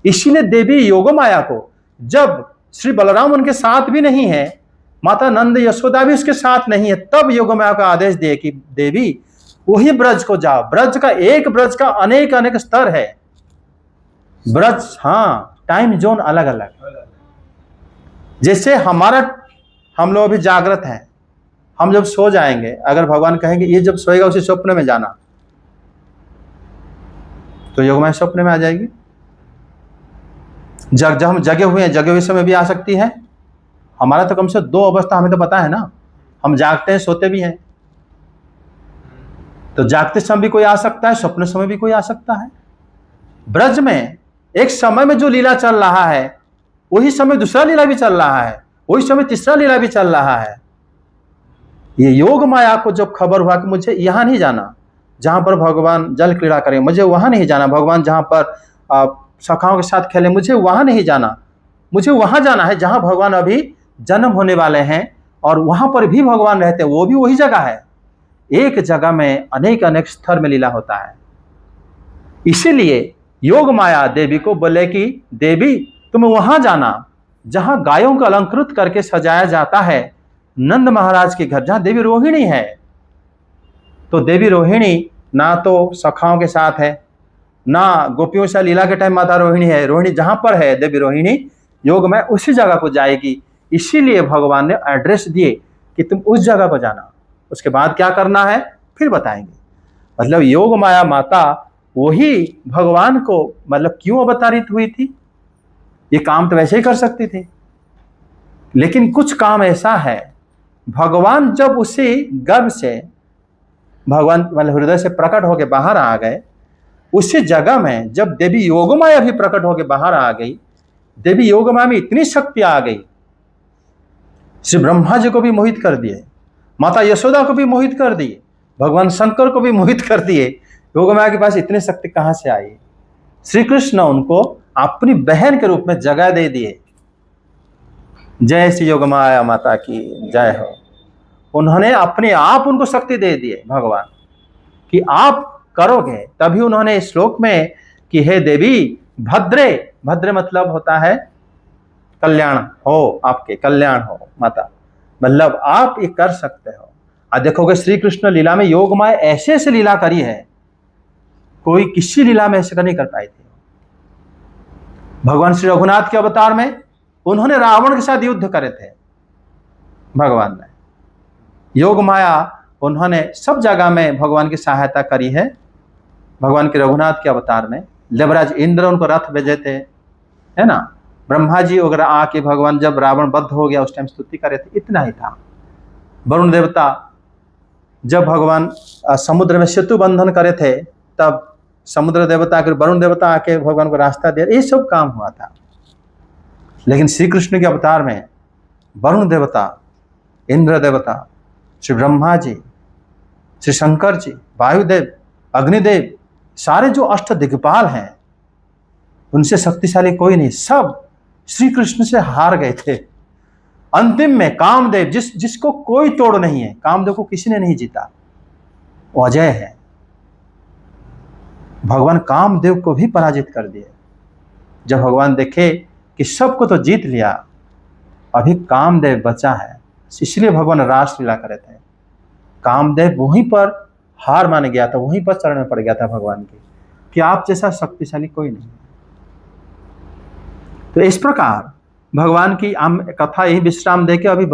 इसीलिए देवी योगमाया को, जब श्री बलराम उनके साथ भी नहीं है, माता नंद यशोदा भी उसके साथ नहीं है, तब योगमाया का आदेश दिए कि देवी वही ब्रज को जाओ। ब्रज का, एक ब्रज का अनेक अनेक स्तर है। ब्रज, हाँ, टाइम जोन अलग अलग। जैसे हम लोग अभी जागृत हैं, हम जब सो जाएंगे, अगर भगवान कहेंगे ये जब सोएगा उसी स्वप्न में जाना, तो योगमाया स्वप्न में आ जाएगी। जब हम जगे हुए हैं, जगे हुए समय भी आ सकती है, हमारा तो कम से 2 अवस्था हमें तो पता है ना, हम जागते हैं सोते भी हैं। तो जागते समय भी कोई आ सकता है, स्वप्न समय भी कोई आ सकता है। ब्रज में एक समय में जो लीला चल रहा है वही समय दूसरा लीला भी चल रहा है, वही समय तीसरा लीला भी चल रहा है। ये योग माया को जब खबर हुआ कि मुझे यहाँ नहीं जाना जहां पर भगवान जल क्रीड़ा करें, मुझे वहां नहीं जाना भगवान जहां पर सखाओं के साथ खेले, मुझे वहां नहीं जाना, मुझे वहां जाना है जहां भगवान अभी जन्म होने वाले हैं और वहां पर भी भगवान रहते हैं, वो भी वही जगह है। एक जगह में अनेक अनेक स्तर में लीला होता है। इसीलिए योग माया देवी को बोले कि देवी तुम वहां जाना जहां गायों को अलंकृत करके सजाया जाता है, नंद महाराज के घर जहां देवी रोहिणी है। तो देवी रोहिणी ना तो सखाओं के साथ है, ना गोपियों से लीला के टाइम माता रोहिणी है। रोहिणी जहां पर है देवी रोहिणी योग में उसी जगह को जाएगी। इसीलिए भगवान ने एड्रेस दिए कि तुम उस जगह पर जाना, उसके बाद क्या करना है फिर बताएंगे। मतलब योग माया माता वही भगवान को मतलब क्यों अवतारित हुई थी, ये काम तो वैसे ही कर सकती थी, लेकिन कुछ काम ऐसा है भगवान जब उसी गर्भ से भगवान मतलब हृदय से प्रकट होकर बाहर आ गए, उसी जगह में जब देवी योगमाया भी प्रकट होकर बाहर आ गई, देवी योगमाया में इतनी शक्ति आ गई, श्री ब्रह्मा जी को भी मोहित कर दिए, माता यशोदा को भी मोहित कर दिए, भगवान शंकर को भी मोहित कर दिए। योगमाया के पास इतनी शक्ति कहां से आई? श्री कृष्ण उनको अपनी बहन के रूप में जगह दे दिए। जय श्री योगमाया माता की जय हो। उन्होंने अपने आप उनको शक्ति दे दिए भगवान कि आप करोगे। तभी उन्होंने इस श्लोक में कि हे देवी भद्रे, भद्रे मतलब होता है कल्याण हो, आपके कल्याण हो माता, मतलब आप ये कर सकते हो। आज देखोगे श्री कृष्ण लीला में योग माया ऐसे ऐसे लीला करी है, कोई किसी लीला में ऐसे नहीं कर पाई थी। भगवान श्री रघुनाथ के अवतार में उन्होंने रावण के साथ युद्ध करे थे भगवान ने। योग माया उन्होंने सब जगह में भगवान की सहायता करी है। भगवान के रघुनाथ के अवतार में देवराज इंद्र उनको रथ भेजे थे, है ना। ब्रह्मा जी वगैरह आके भगवान जब रावण बद्ध हो गया उस टाइम स्तुति करे थे, इतना ही था। वरुण देवता जब भगवान समुद्र में सेतु बंधन करे थे तब समुद्र देवता के वरुण देवता आके भगवान को रास्ता दिया, ये सब काम हुआ था। लेकिन श्री कृष्ण के अवतार में वरुण देवता, इंद्र देवता, श्री ब्रह्मा जी, श्री शंकर जी, वायुदेव, अग्निदेव, सारे जो अष्ट दिग्पाल हैं उनसे शक्तिशाली कोई नहीं, सब श्री कृष्ण से हार गए थे। अंतिम में कामदेव जिसको कोई तोड़ नहीं है, कामदेव को किसी ने नहीं जीता, वो अजय है। भगवान कामदेव को भी पराजित कर दिए। जब भगवान देखे कि सबको तो जीत लिया, अभी कामदेव बचा है, इसलिए भगवान रासलीला करे थे। कामदेव वहीं पर हार मान गया था, वहीं पर चरण में पड़ गया था भगवान के कि आप जैसा शक्तिशाली कोई नहीं। तो इस प्रकार भगवान की हम कथा यही विश्राम देके अभी